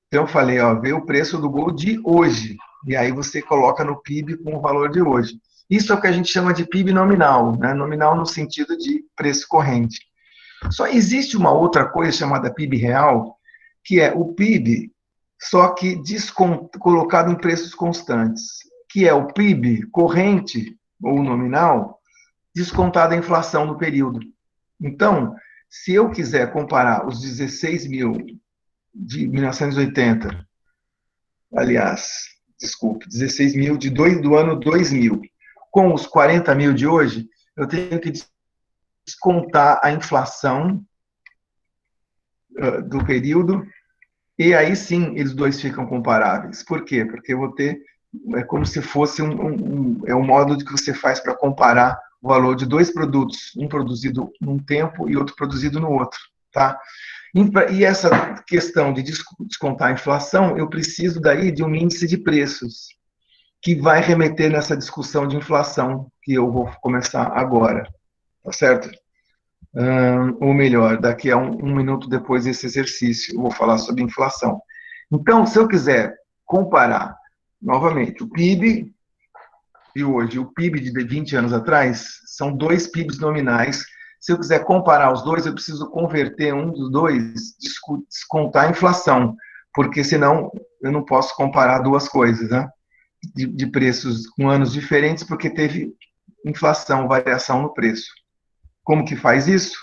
Então, eu falei, ó, vê o preço do Gol de hoje, e aí você coloca no PIB com o valor de hoje. Isso é o que a gente chama de PIB nominal, né? Nominal no sentido de preço corrente. Só existe uma outra coisa chamada PIB real, que é o PIB, só que colocado em preços constantes, que é o PIB corrente ou nominal, descontado a inflação do período. Então, se eu quiser comparar os 16 mil de 1980, aliás, desculpe, 16 mil do ano 2000, com os 40 mil de hoje, eu tenho que descontar a inflação do período, e aí sim eles dois ficam comparáveis. Por quê? Porque eu vou ter, é como se fosse é um modo de que você faz para comparar o valor de dois produtos, um produzido num tempo e outro produzido no outro, tá? E essa questão de descontar a inflação, eu preciso daí de um índice de preços, que vai remeter nessa discussão de inflação que eu vou começar agora, tá certo? Ou melhor, daqui a um minuto depois desse exercício, eu vou falar sobre inflação. Então, se eu quiser comparar, novamente, o PIB de hoje, o PIB de 20 anos atrás, são dois PIBs nominais. Se eu quiser comparar os dois, eu preciso converter um dos dois, descontar a inflação, porque senão eu não posso comparar duas coisas, né? De preços com anos diferentes, porque teve inflação, variação no preço. Como que faz isso?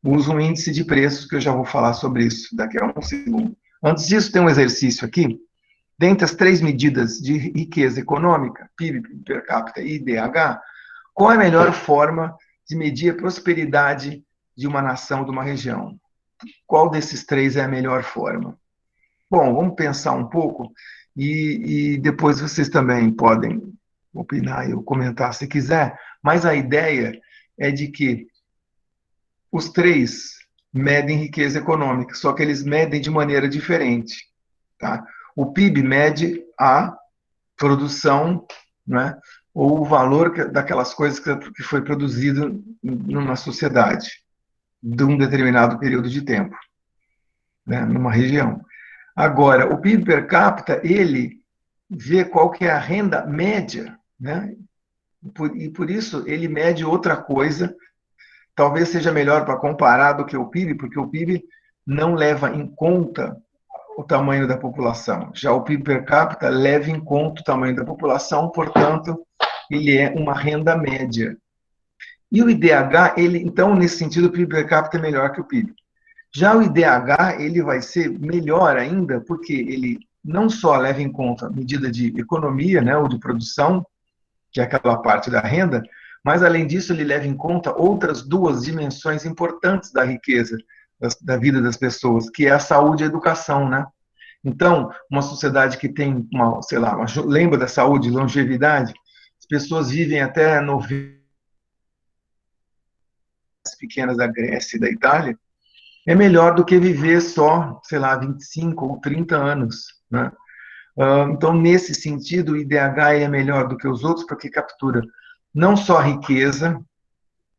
Usa um índice de preços, que eu já vou falar sobre isso daqui a um segundo. Antes disso, tem um exercício aqui. Dentre as três medidas de riqueza econômica, PIB per capita e IDH, qual é a melhor forma de medir a prosperidade de uma nação, de uma região? Qual desses três é a melhor forma? Bom, vamos pensar um pouco e depois vocês também podem opinar ou comentar se quiser, mas a ideia é de que os três medem riqueza econômica, só que eles medem de maneira diferente. Tá? O PIB mede a produção, né, ou o valor daquelas coisas que foi produzido numa sociedade, de um determinado período de tempo, né, numa região. Agora, o PIB per capita, ele vê qual que é a renda média, né, e por isso ele mede outra coisa. Talvez seja melhor para comparar do que o PIB, porque o PIB não leva em conta o tamanho da população. Já o PIB per capita leva em conta o tamanho da população, portanto, ele é uma renda média. E o IDH, ele, então, nesse sentido, o PIB per capita é melhor que o PIB. Já o IDH, ele vai ser melhor ainda, porque ele não só leva em conta a medida de economia, né, ou de produção, que é aquela parte da renda, mas, além disso, ele leva em conta outras duas dimensões importantes da riqueza, da vida das pessoas, que é a saúde e a educação, né? Então, uma sociedade que tem uma, sei lá, lembra da saúde, longevidade, as pessoas vivem até 90 pequenas da Grécia e da Itália, é melhor do que viver só, sei lá, 25 ou 30 anos, né? Então, nesse sentido, o IDH é melhor do que os outros porque captura não só a riqueza,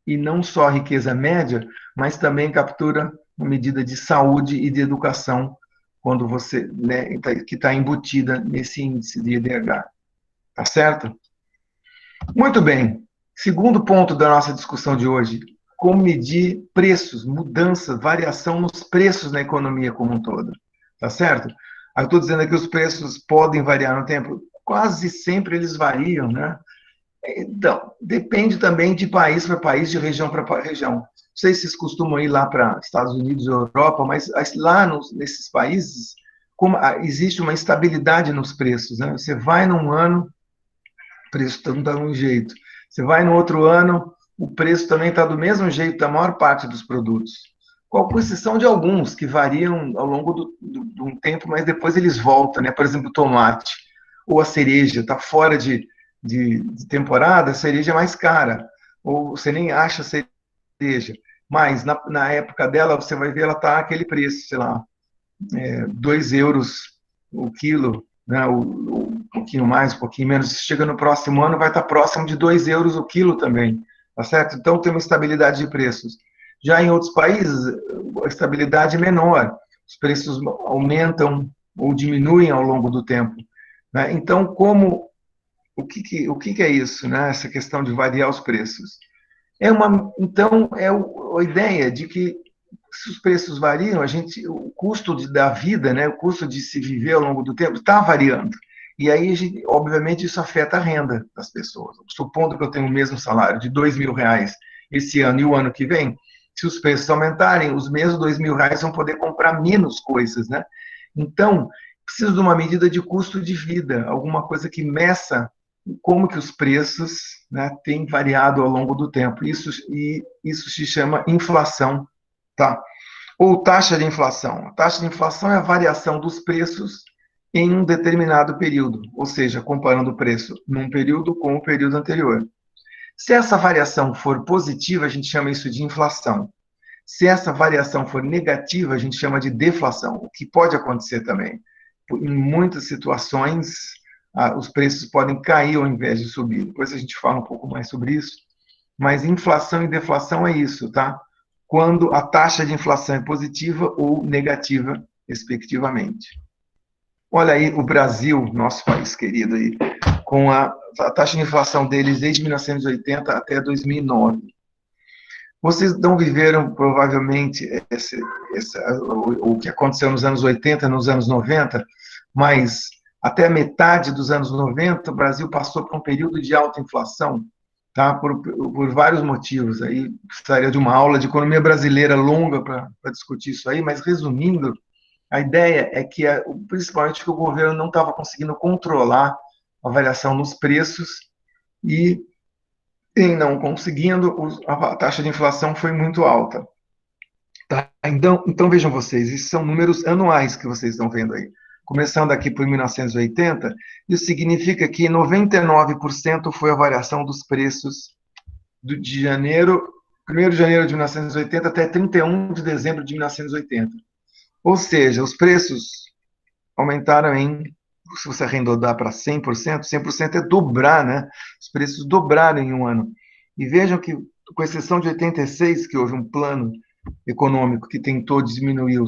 e não só a riqueza média, mas também captura uma medida de saúde e de educação, quando você, né, que está embutida nesse índice de IDH. Tá certo? Muito bem. Segundo ponto da nossa discussão de hoje, como medir preços, mudança, variação nos preços na economia como um todo. Tá certo? Eu estou dizendo aqui que os preços podem variar no tempo. Quase sempre eles variam, né? Então, depende também de país para país, de região para região. Não sei se vocês costumam ir lá para Estados Unidos ou Europa, mas lá nesses países existe uma estabilidade nos preços. Né? Você vai num ano, o preço não está de um jeito. Você vai no outro ano, o preço também está do mesmo jeito da maior parte dos produtos. Com exceção de alguns que variam ao longo de um tempo, mas depois eles voltam. Né? Por exemplo, o tomate ou a cereja está fora de temporada, a cereja é mais cara, ou você nem acha cereja, mas na época dela, você vai ver, ela está aquele preço, sei lá, 2 euros o quilo, né, um pouquinho mais, um pouquinho menos, chega no próximo ano, vai estar próximo de 2 euros o quilo também, tá certo? Então, tem uma estabilidade de preços. Já em outros países, a estabilidade é menor, os preços aumentam ou diminuem ao longo do tempo. Né? Então, o que é isso, né? Essa questão de variar os preços? Então, a ideia de que se os preços variam, o custo da vida, né, o custo de se viver ao longo do tempo está variando. E aí, obviamente, isso afeta a renda das pessoas. Supondo que eu tenho o mesmo salário de R$ 2.000 esse ano e o ano que vem, se os preços aumentarem, os mesmos R$ 2.000 vão poder comprar menos coisas, né? Então, preciso de uma medida de custo de vida, alguma coisa que meça como que os preços, né, têm variado ao longo do tempo. Isso se chama inflação, tá? Ou taxa de inflação. A taxa de inflação é a variação dos preços em um determinado período, ou seja, comparando o preço num período com o período anterior. Se essa variação for positiva, a gente chama isso de inflação. Se essa variação for negativa, a gente chama de deflação, o que pode acontecer também. Em muitas situações, os preços podem cair ao invés de subir. Depois a gente fala um pouco mais sobre isso. Mas inflação e deflação é isso, tá? Quando a taxa de inflação é positiva ou negativa, respectivamente. Olha aí o Brasil, nosso país querido aí, com a taxa de inflação deles desde 1980 até 2009. Vocês não viveram, provavelmente, o que aconteceu nos anos 80, nos anos 90, mas até a metade dos anos 90, o Brasil passou por um período de alta inflação, tá? Por vários motivos. Aí precisaria de uma aula de economia brasileira longa para discutir isso aí, mas resumindo, a ideia é que, principalmente, que o governo não estava conseguindo controlar a variação nos preços e, em não conseguindo, a taxa de inflação foi muito alta. Tá? Então, vejam vocês, esses são números anuais que vocês estão vendo aí. Começando aqui por 1980, isso significa que 99% foi a variação dos preços de janeiro, 1º de janeiro de 1980 até 31 de dezembro de 1980. Ou seja, os preços aumentaram se você arredondar para 100%, 100% é dobrar, né? Os preços dobraram em um ano. E vejam que, com exceção de 86, que houve um plano econômico que tentou diminuir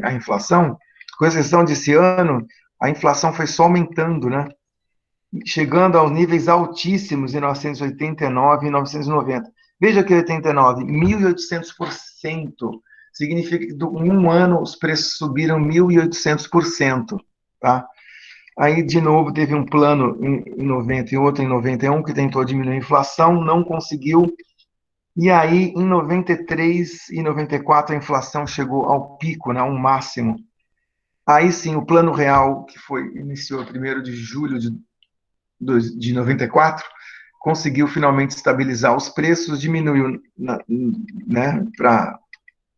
a inflação, com exceção desse ano, a inflação foi só aumentando, né? Chegando aos níveis altíssimos em 1989 e 1990. Veja que 89, 1.800%. Significa que em um ano os preços subiram 1.800%. Tá? Aí, de novo, teve um plano em 90 e outro em 91 que tentou diminuir a inflação, não conseguiu. E aí, em 93 e 94, a inflação chegou ao pico, né, ao máximo. Aí sim, o Plano Real, que iniciou 1º de julho de 94, conseguiu finalmente estabilizar os preços, diminuiu, né, para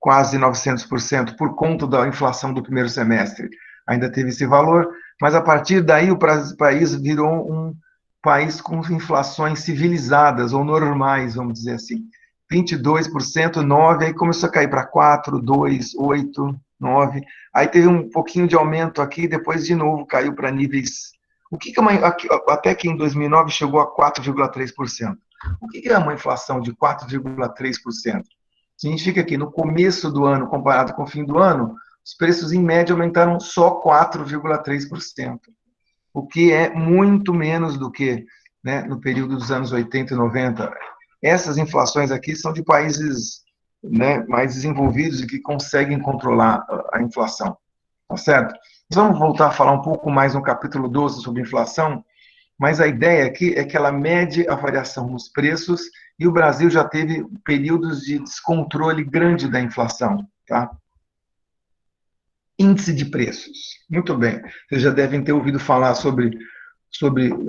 quase 900% por conta da inflação do primeiro semestre. ainda teve esse valor, mas a partir daí o país virou um país com inflações civilizadas ou normais, vamos dizer assim. 22%, 9%, aí começou a cair para 4%, 2%, 8%, 9%. Aí teve um pouquinho de aumento aqui, depois de novo caiu para níveis... O que é uma, até que em 2009 chegou a 4,3%. O que é uma inflação de 4,3%? Significa que no começo do ano, comparado com o fim do ano, os preços em média aumentaram só 4,3%, o que é muito menos do que, né, no período dos anos 80 e 90. Essas inflações aqui são de países, né, mais desenvolvidos e que conseguem controlar a inflação, tá certo? Vamos voltar a falar um pouco mais no capítulo 12 sobre inflação, mas a ideia aqui é que ela mede a variação nos preços e o Brasil já teve períodos de descontrole grande da inflação, tá? Índice de preços. Muito bem. Vocês já devem ter ouvido falar sobre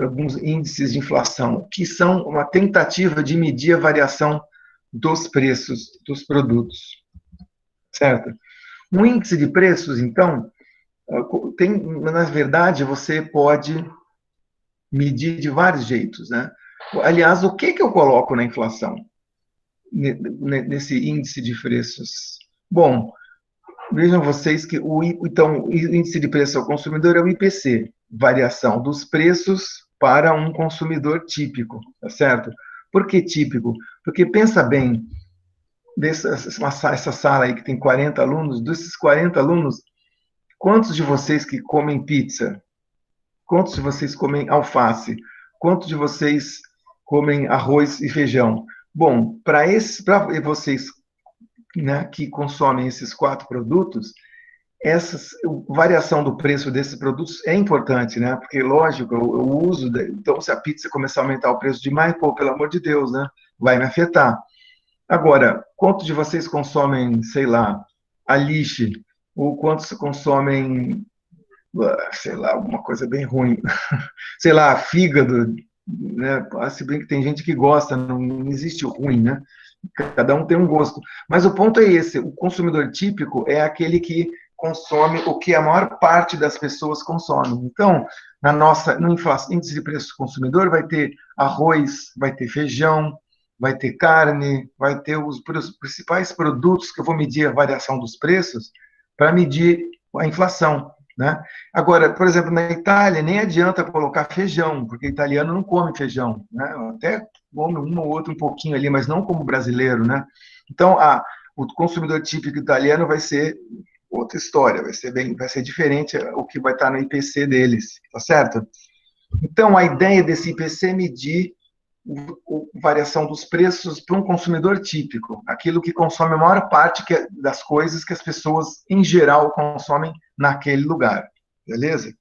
alguns índices de inflação, que são uma tentativa de medir a variação dos preços dos produtos, certo? Um índice de preços, então, tem, na verdade, você pode medir de vários jeitos, né? Aliás, o que eu coloco na inflação, nesse índice de preços? Bom, vejam vocês que então, o índice de preço ao consumidor é o IPC, variação dos preços para um consumidor típico, tá certo? Por que típico? Porque pensa bem, essa sala aí que tem 40 alunos, desses 40 alunos, quantos de vocês que comem pizza? Quantos de vocês comem alface? Quantos de vocês comem arroz e feijão? Bom, para vocês, né, que consomem esses quatro produtos, essa variação do preço desses produtos é importante, né? Porque, lógico, o uso... Então, se a pizza começar a aumentar o preço demais, pô, pelo amor de Deus, né? Vai me afetar. Agora, quantos de vocês consomem, sei lá, alixe? Ou quantos consomem, sei lá, alguma coisa bem ruim? Sei lá, fígado, né? Se bem que tem gente que gosta, não existe o ruim, né? Cada um tem um gosto. Mas o ponto é esse: o consumidor típico é aquele que consome o que a maior parte das pessoas consomem. Então, no índice de preço do consumidor, vai ter arroz, vai ter feijão, vai ter carne, vai ter os principais produtos que eu vou medir a variação dos preços para medir a inflação, né? Agora, por exemplo, na Itália, nem adianta colocar feijão, porque italiano não come feijão, né? Até come um ou outro um pouquinho ali, mas não como brasileiro, né? Então, o consumidor típico italiano vai ser outra história, vai ser diferente o que vai estar no IPC deles, tá certo? Então, a ideia desse IPC é medir a variação dos preços para um consumidor típico, aquilo que consome a maior parte das coisas que as pessoas, em geral, consomem naquele lugar, beleza?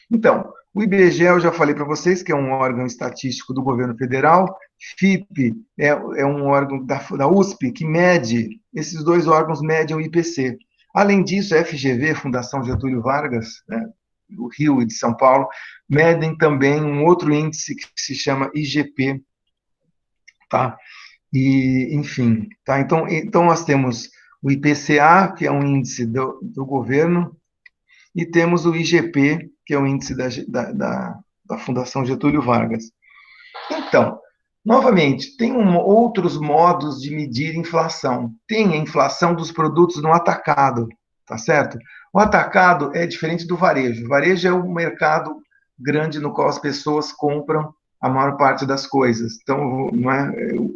Então, o IBGE, eu já falei para vocês que é um órgão estatístico do governo federal, FIPE é um órgão da USP que mede, esses dois órgãos medem o IPC. Além disso, a FGV, Fundação Getúlio Vargas, né, do Rio e de São Paulo, medem também um outro índice que se chama IGP, tá? E, enfim, tá? Então nós temos o IPCA, que é um índice do governo, e temos o IGP, que é o índice da Fundação Getúlio Vargas. Então, novamente, tem outros modos de medir inflação. Tem a inflação dos produtos no atacado, tá certo? O atacado é diferente do varejo. O varejo é um mercado grande no qual as pessoas compram a maior parte das coisas. Então, não é,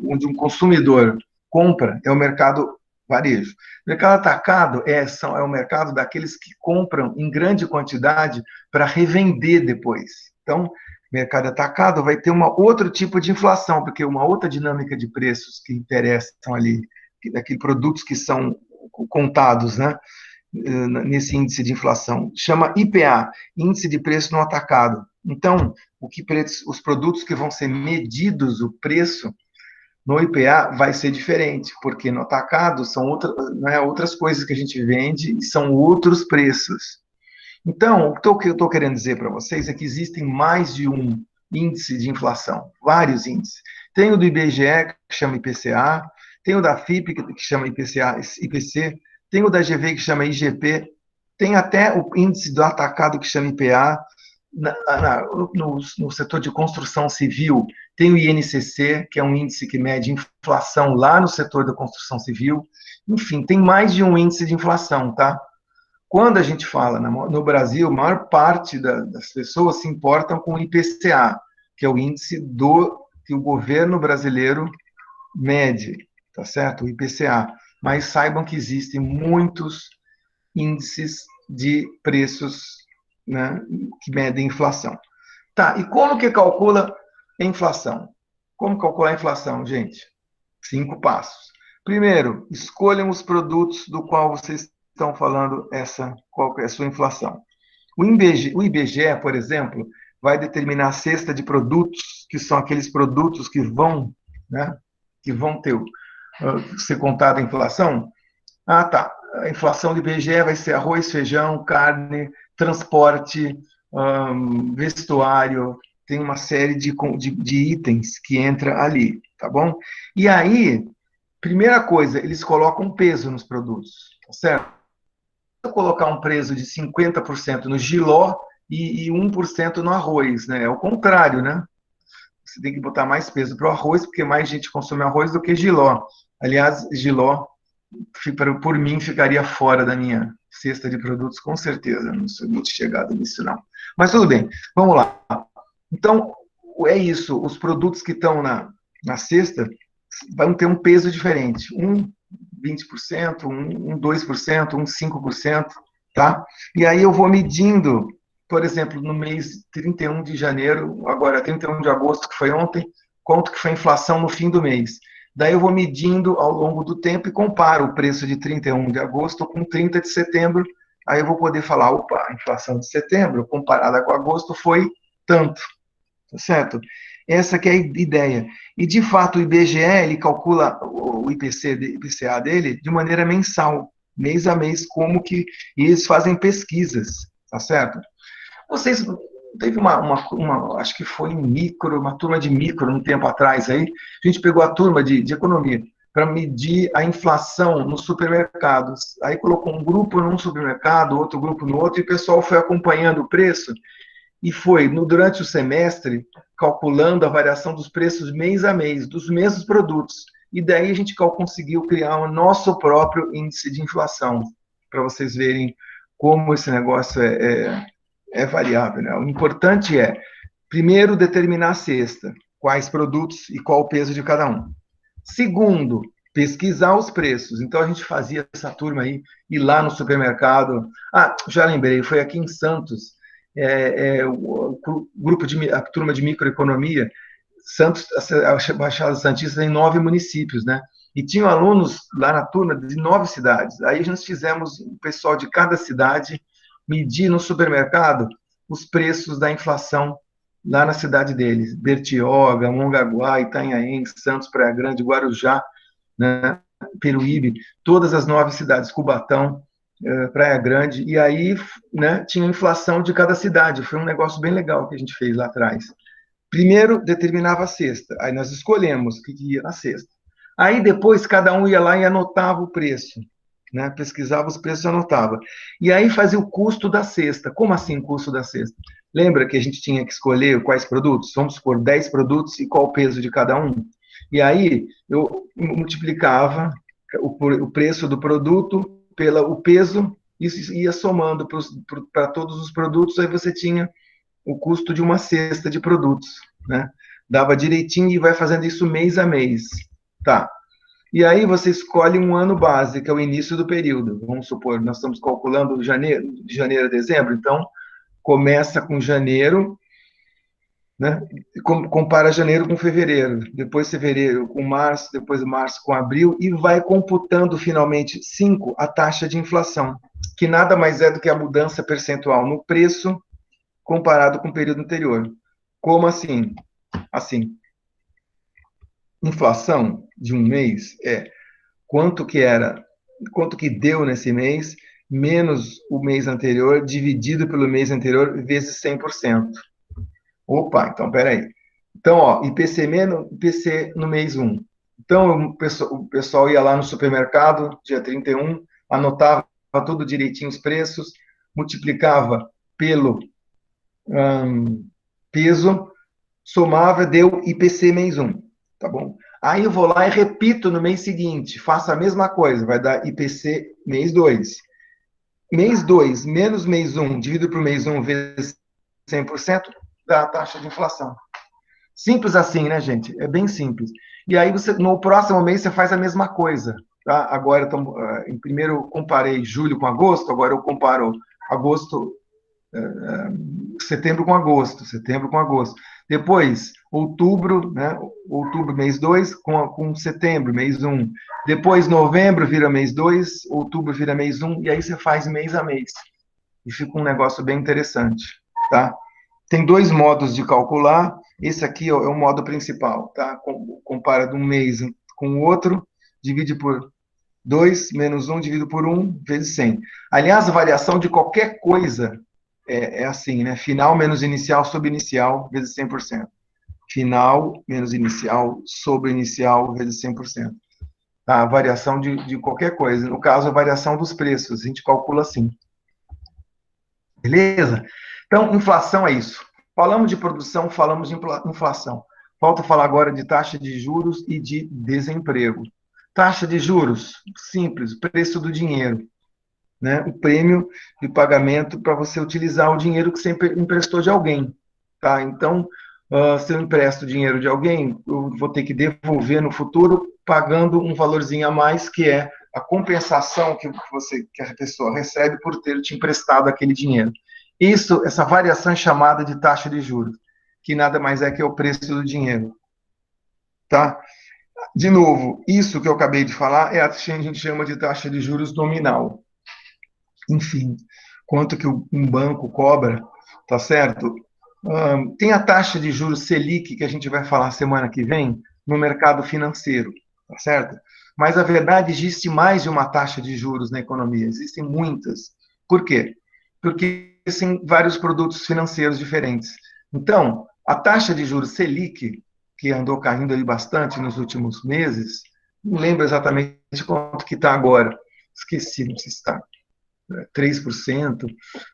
onde um consumidor compra é o mercado varejo. O mercado atacado é o mercado daqueles que compram em grande quantidade para revender depois. Então, mercado atacado vai ter outro tipo de inflação, porque uma outra dinâmica de preços que interessam ali, daqueles produtos que são contados, né, nesse índice de inflação, chama IPA, Índice de Preço no Atacado. Então, os produtos que vão ser medidos, o preço, no IPA vai ser diferente, porque no atacado são outras coisas que a gente vende e são outros preços. Então, o que eu estou querendo dizer para vocês é que existem mais de um índice de inflação, vários índices. Tem o do IBGE, que chama IPCA, tem o da FIP, que chama IPCA, IPC, tem o da GV, que chama IGP, Tem até o índice do atacado que chama IPA. No setor de construção civil, tem o INCC, que é um índice que mede inflação lá no setor da construção civil. Enfim, tem mais de um índice de inflação, tá? Quando a gente fala no Brasil, a maior parte das pessoas se importam com o IPCA, que é o índice que o governo brasileiro mede, tá certo? O IPCA. Mas saibam que existem muitos índices de preços, né, que medem inflação. Tá, e como que calcula a inflação? Como calcular a inflação, gente? 5 passos. Primeiro, escolham os produtos do qual vocês estão falando qual é a sua inflação. O IBGE, por exemplo, vai determinar a cesta de produtos, que são aqueles produtos que vão, né, que vão ser contada a inflação. Ah, tá. A inflação do IBGE vai ser arroz, feijão, carne, transporte, vestuário, tem uma série de itens que entra ali, tá bom? E aí, primeira coisa, eles colocam peso nos produtos, tá certo? Eu colocar um preço de 50% no jiló e 1% no arroz, né? É o contrário, né? Você tem que botar mais peso para o arroz, porque mais gente consome arroz do que jiló. Aliás, jiló, por mim, ficaria fora da minha cesta de produtos, com certeza. Não sou muito chegado nisso, não. Mas tudo bem, vamos lá. Então, é isso. Os produtos que estão na cesta vão ter um peso diferente. 20%, um 2%, um 5%, tá? E aí eu vou medindo, por exemplo, no mês 31 de janeiro, agora 31 de agosto, que foi ontem, quanto que foi a inflação no fim do mês. Daí eu vou medindo ao longo do tempo e comparo o preço de 31 de agosto com 30 de setembro. Aí eu vou poder falar, opa, a inflação de setembro, comparada com agosto, foi tanto, tá certo? Essa que é a ideia. E, de fato, o IBGE, ele calcula o IPCA dele de maneira mensal, mês a mês, e eles fazem pesquisas, tá certo? Vocês, teve acho que foi uma turma de micro, um tempo atrás aí, a gente pegou a turma de economia para medir a inflação nos supermercados. Aí colocou um grupo num supermercado, outro grupo no outro, e o pessoal foi acompanhando o preço, e foi, durante o semestre, calculando a variação dos preços mês a mês, dos mesmos produtos. E daí a gente conseguiu criar o nosso próprio índice de inflação, para vocês verem como esse negócio é variável. Né? O importante é, primeiro, determinar a cesta, quais produtos e qual o peso de cada um. Segundo, pesquisar os preços. Então, a gente fazia essa turma aí, ir lá no supermercado. Ah, já lembrei, foi aqui em Santos, a turma de microeconomia. Santos, a Baixada Santista tem 9 municípios, né? E tinham alunos lá na turma de 9 cidades. Aí nós fizemos o pessoal de cada cidade medir no supermercado os preços da inflação lá na cidade deles. Bertioga, Mongaguá, Itanhaém, Santos, Praia Grande, Guarujá, né? Peruíbe, todas as 9 cidades, Cubatão, Praia Grande, e aí, né, tinha a inflação de cada cidade. Foi um negócio bem legal que a gente fez lá atrás. Primeiro, determinava a cesta. Aí nós escolhemos o que ia na cesta. Aí depois, cada um ia lá e anotava o preço. Né? Pesquisava os preços e anotava. E aí fazia o custo da cesta. Como assim custo da cesta? Lembra que a gente tinha que escolher quais produtos? Vamos supor, 10 produtos e qual o peso de cada um? E aí eu multiplicava o preço do produto pelo peso, isso ia somando para todos os produtos, aí você tinha o custo de uma cesta de produtos, né? Dava direitinho e vai fazendo isso mês a mês. Tá. E aí você escolhe um ano base, que é o início do período. Vamos supor, nós estamos calculando de janeiro a dezembro, então começa com janeiro, né? Compara janeiro com fevereiro, depois fevereiro com março, depois março com abril, e vai computando finalmente 5 a taxa de inflação, que nada mais é do que a mudança percentual no preço comparado com o período anterior. Como assim? Assim, inflação de um mês é quanto que deu nesse mês, menos o mês anterior, dividido pelo mês anterior, vezes 100%. Opa, então, peraí. Então, ó, IPC no mês 1. Então, o pessoal ia lá no supermercado, dia 31, anotava tudo direitinho os preços, multiplicava pelo peso, somava, deu IPC mês um, tá bom? Aí eu vou lá e repito no mês seguinte, faço a mesma coisa, vai dar IPC mês 2. Mês 2 menos mês um dividido por mês um vezes 100% dá a taxa de inflação. Simples assim, né, gente? É bem simples. E aí, você, no próximo mês, você faz a mesma coisa. Tá? Agora, em primeiro, eu comparei julho com agosto, agora eu comparo agosto, setembro com agosto. Depois, outubro, né? Outubro, mês 2, com setembro, mês um. Depois, novembro vira mês 2, outubro vira mês um, e aí você faz mês a mês. E fica um negócio bem interessante, tá? Tem dois modos de calcular. Esse aqui é o modo principal, tá? Compara de um mês com o outro, divide por 2 menos um dividido por um vezes 100. Aliás, a variação de qualquer coisa é assim, né? Final menos inicial sobre inicial vezes 100%. Final menos inicial sobre inicial vezes 100%. Tá? A variação de qualquer coisa. No caso, a variação dos preços. A gente calcula assim. Beleza? Então, inflação é isso. Falamos de produção, falamos de inflação. Falta falar agora de taxa de juros e de desemprego. Taxa de juros, simples, preço do dinheiro. Né? O prêmio de pagamento para você utilizar o dinheiro que você emprestou de alguém. Tá? Então, se eu empresto dinheiro de alguém, eu vou ter que devolver no futuro pagando um valorzinho a mais, que é a compensação que a pessoa recebe por ter te emprestado aquele dinheiro. Essa variação é chamada de taxa de juros, que nada mais é que o preço do dinheiro. Tá? De novo, isso que eu acabei de falar é a gente chama de taxa de juros nominal. Enfim, quanto que um banco cobra, tá certo? Tem a taxa de juros Selic, que a gente vai falar semana que vem, no mercado financeiro, tá certo? Mas, a verdade, existe mais de uma taxa de juros na economia, existem muitas. Por quê? Porque existem vários produtos financeiros diferentes. Então, a taxa de juros Selic, que andou caindo aí bastante nos últimos meses, não lembro exatamente quanto que está agora, esqueci, não sei se está 3%,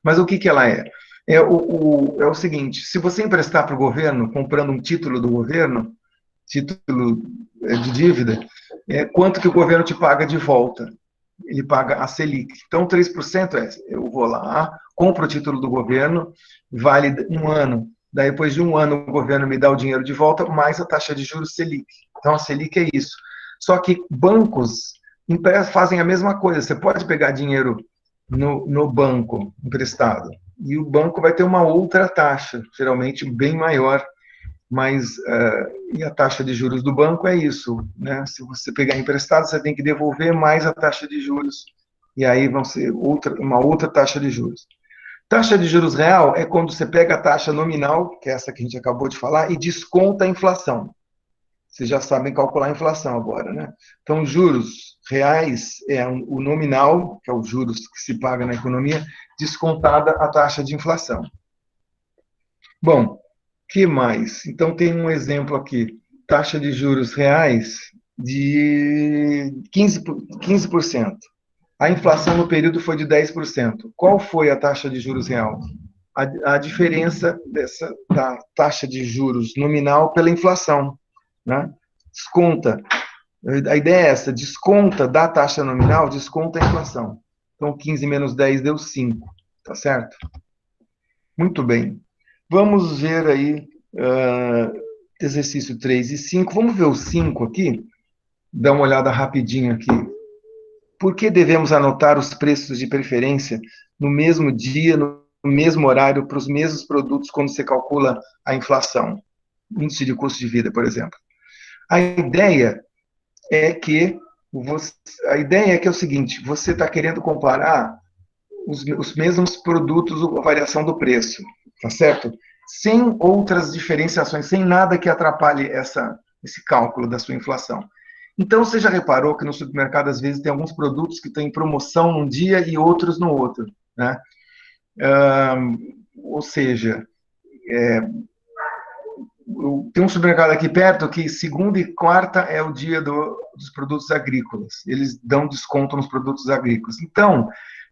mas o que, que ela é? É o seguinte, se você emprestar para o governo, comprando um título do governo, título de dívida, quanto que o governo te paga de volta? Ele paga a Selic. Então, 3% eu vou lá, compro o título do governo, vale um ano. Daí, depois de um ano, o governo me dá o dinheiro de volta, mais a taxa de juros Selic. Então, a Selic é isso. Só que bancos fazem a mesma coisa. Você pode pegar dinheiro no banco emprestado. E o banco vai ter uma outra taxa, geralmente bem maior, mas e a taxa de juros do banco é isso, né? Se você pegar emprestado, você tem que devolver mais a taxa de juros, e aí vão ser uma outra taxa de juros. Taxa de juros real é quando você pega a taxa nominal, que é essa que a gente acabou de falar, e desconta a inflação. Vocês já sabem calcular a inflação agora, né? Então, juros reais é o nominal, que é os juros que se paga na economia, descontada a taxa de inflação. Bom, que mais? Então, tem um exemplo aqui. Taxa de juros reais de 15%. A inflação no período foi de 10%. Qual foi a taxa de juros real? A diferença da taxa de juros nominal pela inflação. Né? Desconta. A ideia é essa, desconta da taxa nominal, desconta a inflação. Então, 15 menos 10 deu 5, tá certo? Muito bem. Vamos ver aí, exercício 3 e 5. Vamos ver o 5 aqui, dar uma olhada rapidinho aqui. Por que devemos anotar os preços de preferência no mesmo dia, no mesmo horário, para os mesmos produtos quando você calcula a inflação? Índice de custo de vida, por exemplo. A ideia é que é o seguinte: você está querendo comparar os mesmos produtos, a variação do preço, tá certo? Sem outras diferenciações, sem nada que atrapalhe esse cálculo da sua inflação. Então, você já reparou que no supermercado, às vezes, tem alguns produtos que estão em promoção num dia e outros no outro, né? Ou seja, tem um supermercado aqui perto que segunda e quarta é o dia dos produtos agrícolas. Eles dão desconto nos produtos agrícolas. Então,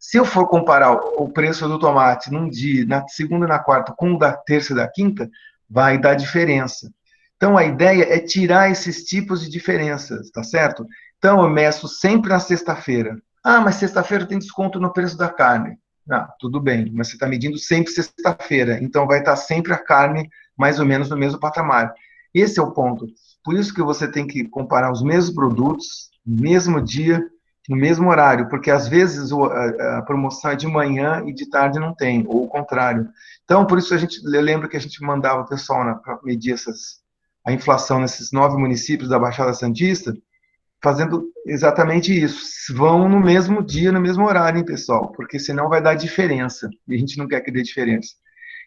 Se eu for comparar o preço do tomate num dia, na segunda e na quarta, com o da terça e da quinta, vai dar diferença. Então, a ideia é tirar esses tipos de diferenças, tá certo? Então, eu meço sempre na sexta-feira. Ah, mas sexta-feira tem desconto no preço da carne. Ah, tudo bem, mas você está medindo sempre sexta-feira, então vai estar sempre a carne mais ou menos no mesmo patamar. Esse é o ponto. Por isso que você tem que comparar os mesmos produtos, no mesmo dia, no mesmo horário, porque às vezes a promoção é de manhã e de tarde não tem, ou o contrário. Então, por isso eu lembro que a gente mandava o pessoal para medir a inflação nesses 9 municípios da Baixada Santista, fazendo exatamente isso. Vão no mesmo dia, no mesmo horário, hein, pessoal? Porque senão vai dar diferença. E a gente não quer que dê diferença.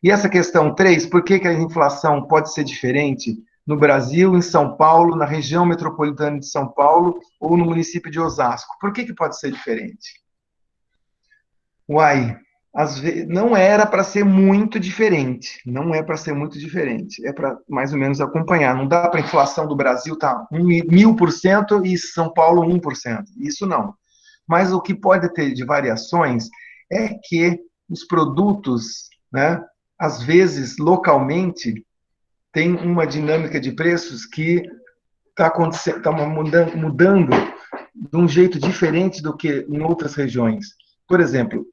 E essa questão 3, por que a inflação pode ser diferente no Brasil, em São Paulo, na região metropolitana de São Paulo ou no município de Osasco? Por que pode ser diferente? Uai, não era para ser muito diferente. Não é para ser muito diferente. É para mais ou menos acompanhar. Não dá para a inflação do Brasil estar 1000% e São Paulo 1%. Isso não. Mas o que pode ter de variações é que os produtos, né, às vezes, localmente, tem uma dinâmica de preços que está acontecendo, está mudando de um jeito diferente do que em outras regiões. Por exemplo,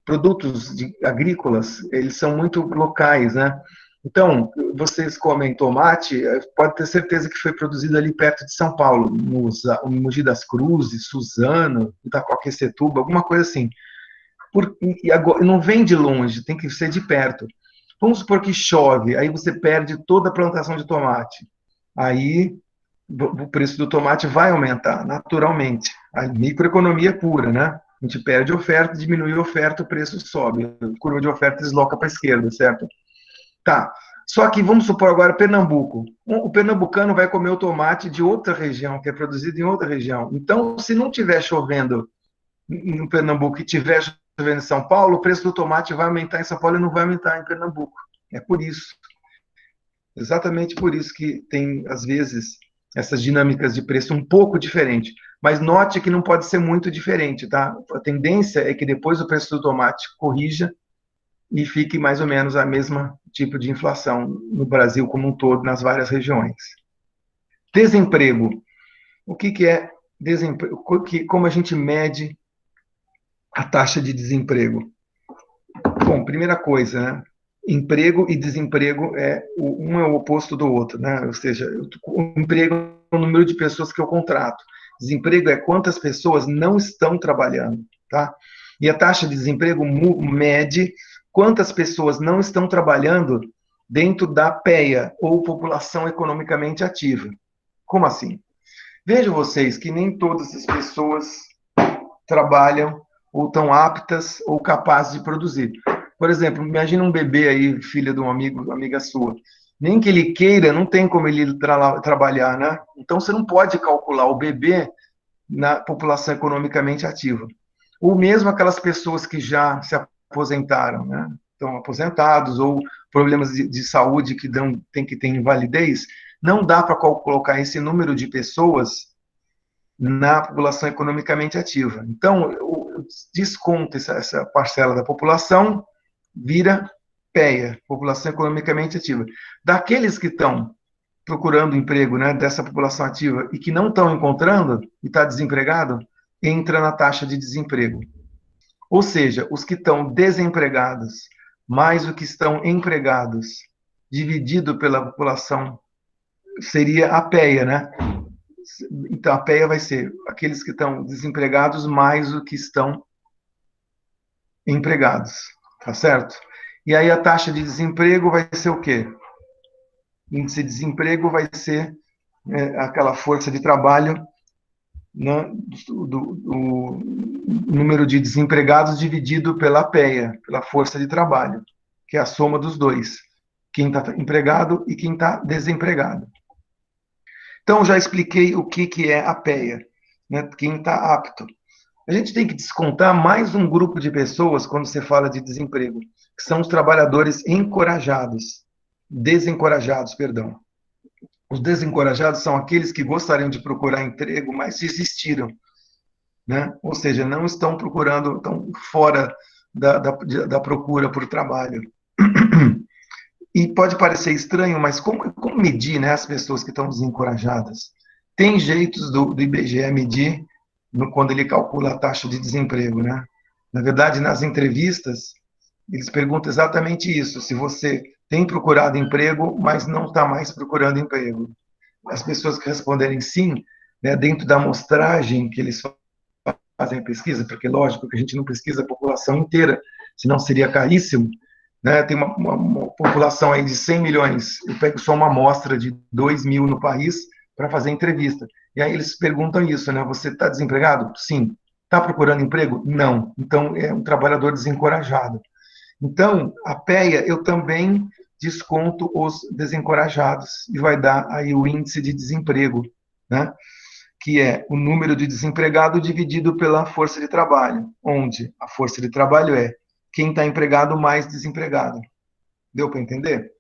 produtos agrícolas, eles são muito locais, né? Então, vocês comem tomate, pode ter certeza que foi produzido ali perto de São Paulo, no Mogi das Cruzes, Suzano, Itaquaquecetuba, alguma coisa assim. E agora, não vem de longe, tem que ser de perto. Vamos supor que chove, aí você perde toda a plantação de tomate. Aí o preço do tomate vai aumentar, naturalmente. A microeconomia pura, né? A gente perde oferta, diminui a oferta, o preço sobe. A curva de oferta desloca para a esquerda, certo? Tá. Só que vamos supor agora Pernambuco. O pernambucano vai comer o tomate de outra região, que é produzido em outra região. Então, se não estiver chovendo no Pernambuco e estiver chovendo em São Paulo, o preço do tomate vai aumentar em São Paulo e não vai aumentar em Pernambuco. É por isso. Exatamente por isso que tem, às vezes, essas dinâmicas de preço um pouco diferente. Mas note que não pode ser muito diferente, tá? A tendência é que depois o preço do tomate corrija e fique mais ou menos a mesma tipo de inflação no Brasil como um todo, nas várias regiões. Desemprego. O que é desemprego? Como a gente mede a taxa de desemprego? Bom, primeira coisa, né? Emprego e desemprego um é o oposto do outro, né? Ou seja, o emprego é o número de pessoas que eu contrato. Desemprego é quantas pessoas não estão trabalhando, tá? E a taxa de desemprego mede quantas pessoas não estão trabalhando dentro da PEA, ou população economicamente ativa. Como assim? Vejam vocês que nem todas as pessoas trabalham ou estão aptas ou capazes de produzir. Por exemplo, imagina um bebê aí, filha de um amigo, amiga sua. Nem que ele queira, não tem como ele trabalhar, né? Então você não pode calcular o bebê na população economicamente ativa. Ou mesmo aquelas pessoas que já se aposentaram, né? Estão aposentados, ou problemas de saúde que tem que ter invalidez, não dá para colocar esse número de pessoas na população economicamente ativa. Então, desconta essa parcela da população, vira PEA, população economicamente ativa. Daqueles que estão procurando emprego, né, dessa população ativa, e que não estão encontrando, e está desempregado, entra na taxa de desemprego. Ou seja, os que estão desempregados, mais os que estão empregados, dividido pela população, seria a PEA, né? Então, a PEA vai ser aqueles que estão desempregados mais os que estão empregados, tá certo? E aí a taxa de desemprego vai ser o quê? Índice de desemprego vai ser aquela força de trabalho, né, do número de desempregados dividido pela PEA, pela força de trabalho, que é a soma dos dois, quem está empregado e quem está desempregado. Então, já expliquei o que é a PEA, né, quem está apto. A gente tem que descontar mais um grupo de pessoas quando você fala de desemprego, que são os trabalhadores desencorajados, perdão. Os desencorajados são aqueles que gostariam de procurar emprego, mas desistiram. né? Ou seja, não estão procurando, estão fora da procura por trabalho. E pode parecer estranho, mas como medir, né, as pessoas que estão desencorajadas? Tem jeitos do IBGE medir quando ele calcula a taxa de desemprego, né? Na verdade, nas entrevistas, eles perguntam exatamente isso: se você tem procurado emprego, mas não está mais procurando emprego. As pessoas que responderem sim, né, dentro da amostragem que eles fazem a pesquisa, porque lógico que a gente não pesquisa a população inteira, senão seria caríssimo, né? Tem uma população aí de 100 milhões, eu pego só uma amostra de 2 mil no país para fazer entrevista. E aí eles perguntam isso, né? Você está desempregado? Sim. Está procurando emprego? Não. Então, é um trabalhador desencorajado. Então, a PEA, eu também desconto os desencorajados e vai dar aí o índice de desemprego, né? Que é o número de desempregado dividido pela força de trabalho, onde a força de trabalho é quem está empregado mais desempregado. Deu para entender?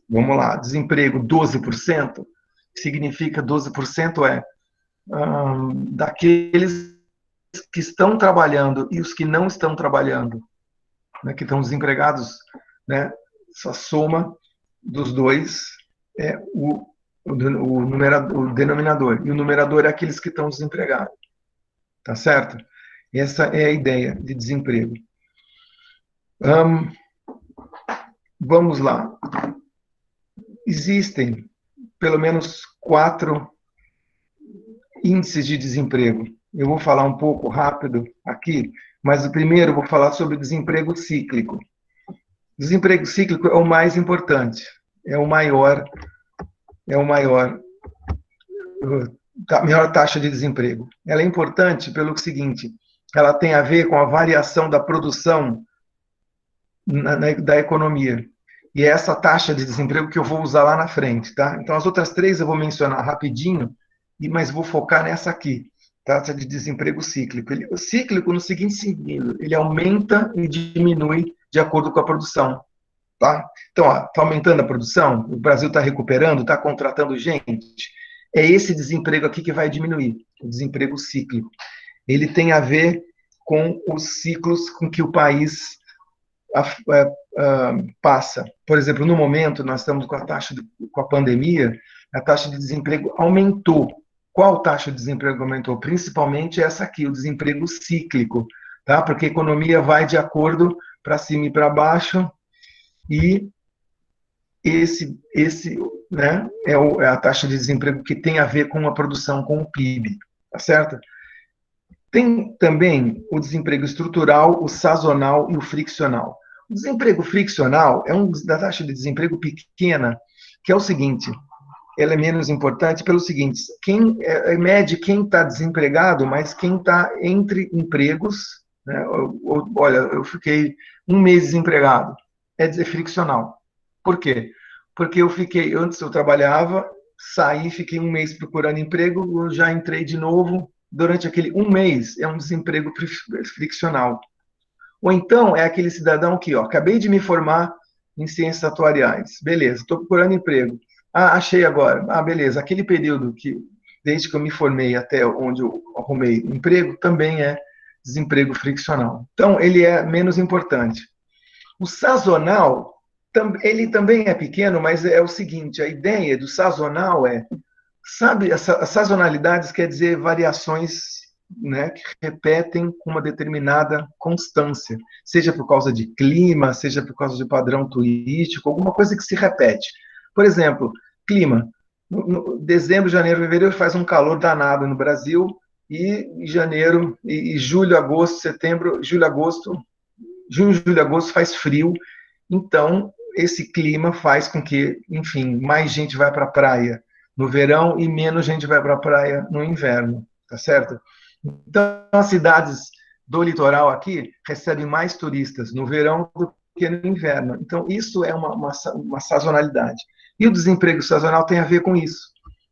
Vamos lá, desemprego 12%, significa 12% é daqueles que estão trabalhando e os que não estão trabalhando, né, que estão desempregados, né, só soma dos dois é o denominador, e o numerador é aqueles que estão desempregados, tá certo? Essa é a ideia de desemprego. Vamos lá. Existem pelo menos 4 índices de desemprego. Eu vou falar um pouco rápido aqui, mas o primeiro eu vou falar sobre o desemprego cíclico. Desemprego cíclico é o mais importante, é o maior, a maior taxa de desemprego. Ela é importante pelo seguinte, ela tem a ver com a variação da produção da economia. E é essa taxa de desemprego que eu vou usar lá na frente, tá? Então, as outras 3 eu vou mencionar rapidinho, mas vou focar nessa aqui, taxa de desemprego cíclico. O cíclico no seguinte sentido, ele aumenta e diminui de acordo com a produção, tá? Então, está aumentando a produção, o Brasil está recuperando, está contratando gente, é esse desemprego aqui que vai diminuir, o desemprego cíclico. Ele tem a ver com os ciclos com que o país passa. Por exemplo, no momento, nós estamos com a pandemia, a taxa de desemprego aumentou. Qual taxa de desemprego aumentou? Principalmente essa aqui, o desemprego cíclico, tá? Porque a economia vai de acordo para cima e para baixo, e esse né, é a taxa de desemprego que tem a ver com a produção, com o PIB, tá certo? Tem também o desemprego estrutural, o sazonal e o friccional. O desemprego friccional é da taxa de desemprego pequena, que é o seguinte, ela é menos importante pelo seguinte, mede quem está desempregado, mas quem está entre empregos, né? Olha, eu fiquei 1 mês desempregado, é dizer friccional. Por quê? Porque antes eu trabalhava, saí, fiquei 1 mês procurando emprego, eu já entrei de novo, durante aquele 1 mês, é um desemprego friccional. Ou então é aquele cidadão que, ó, acabei de me formar em ciências atuariais. Beleza, estou procurando emprego. Ah, achei agora. Ah, beleza, aquele período que, desde que eu me formei até onde eu arrumei emprego, também é desemprego friccional. Então, ele é menos importante. O sazonal, ele também é pequeno, mas é o seguinte, a ideia do sazonal sabe, as sazonalidades quer dizer variações, né, que repetem com uma determinada constância, seja por causa de clima, seja por causa de padrão turístico, alguma coisa que se repete. Por exemplo, clima. No dezembro, janeiro, fevereiro faz um calor danado no Brasil, e em janeiro, e julho, agosto, setembro, julho, agosto, junho, julho, agosto faz frio. Então, esse clima faz com que, enfim, mais gente vai para a praia no verão e menos gente vai para a praia no inverno, tá certo? Então, as cidades do litoral aqui recebem mais turistas no verão do que no inverno. Então, isso é uma sazonalidade. E o desemprego sazonal tem a ver com isso.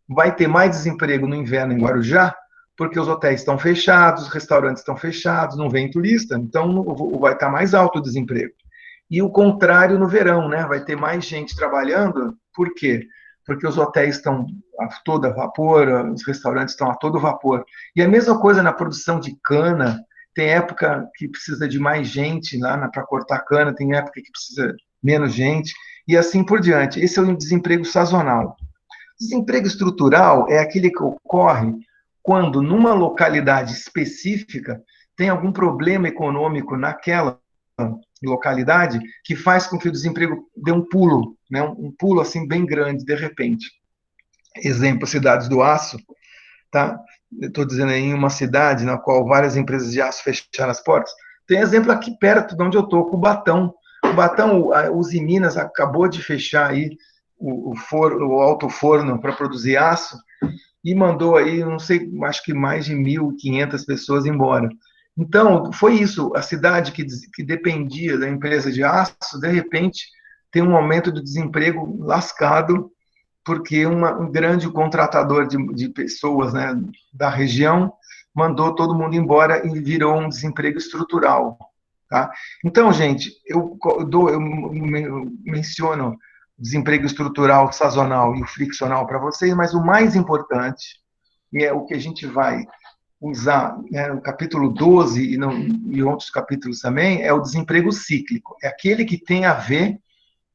Vai ter mais desemprego no inverno em Guarujá, porque os hotéis estão fechados, os restaurantes estão fechados, não vem turista, então vai estar mais alto o desemprego. E o contrário no verão, né? Vai ter mais gente trabalhando, por quê? porque os hotéis estão a todo vapor, os restaurantes estão a todo vapor. E a mesma coisa na produção de cana, tem época que precisa de mais gente lá para cortar cana, tem época que precisa menos gente, e assim por diante. Esse é o desemprego sazonal. Desemprego estrutural é aquele que ocorre quando, numa localidade específica, tem algum problema econômico naquela localidade que faz com que o desemprego dê um pulo, né? Um pulo assim bem grande, de repente. Exemplo, cidades do aço, tá? Estou dizendo aí em uma cidade na qual várias empresas de aço fecharam as portas. Tem exemplo aqui perto de onde eu estou, Cubatão. Cubatão, a Uzi Minas acabou de fechar aí o alto forno para produzir aço e mandou aí, não sei, acho que mais de 1.500 pessoas embora. Então, foi isso, a cidade que dependia da empresa de aço, de repente, tem um aumento do desemprego lascado, porque um grande contratador de pessoas, né, da região mandou todo mundo embora e virou um desemprego estrutural. Tá? Então, gente, eu menciono desemprego estrutural, sazonal e o friccional para vocês, mas o mais importante, e é o que a gente vai usar, né, no capítulo 12 e outros capítulos também, é o desemprego cíclico. É aquele que tem a ver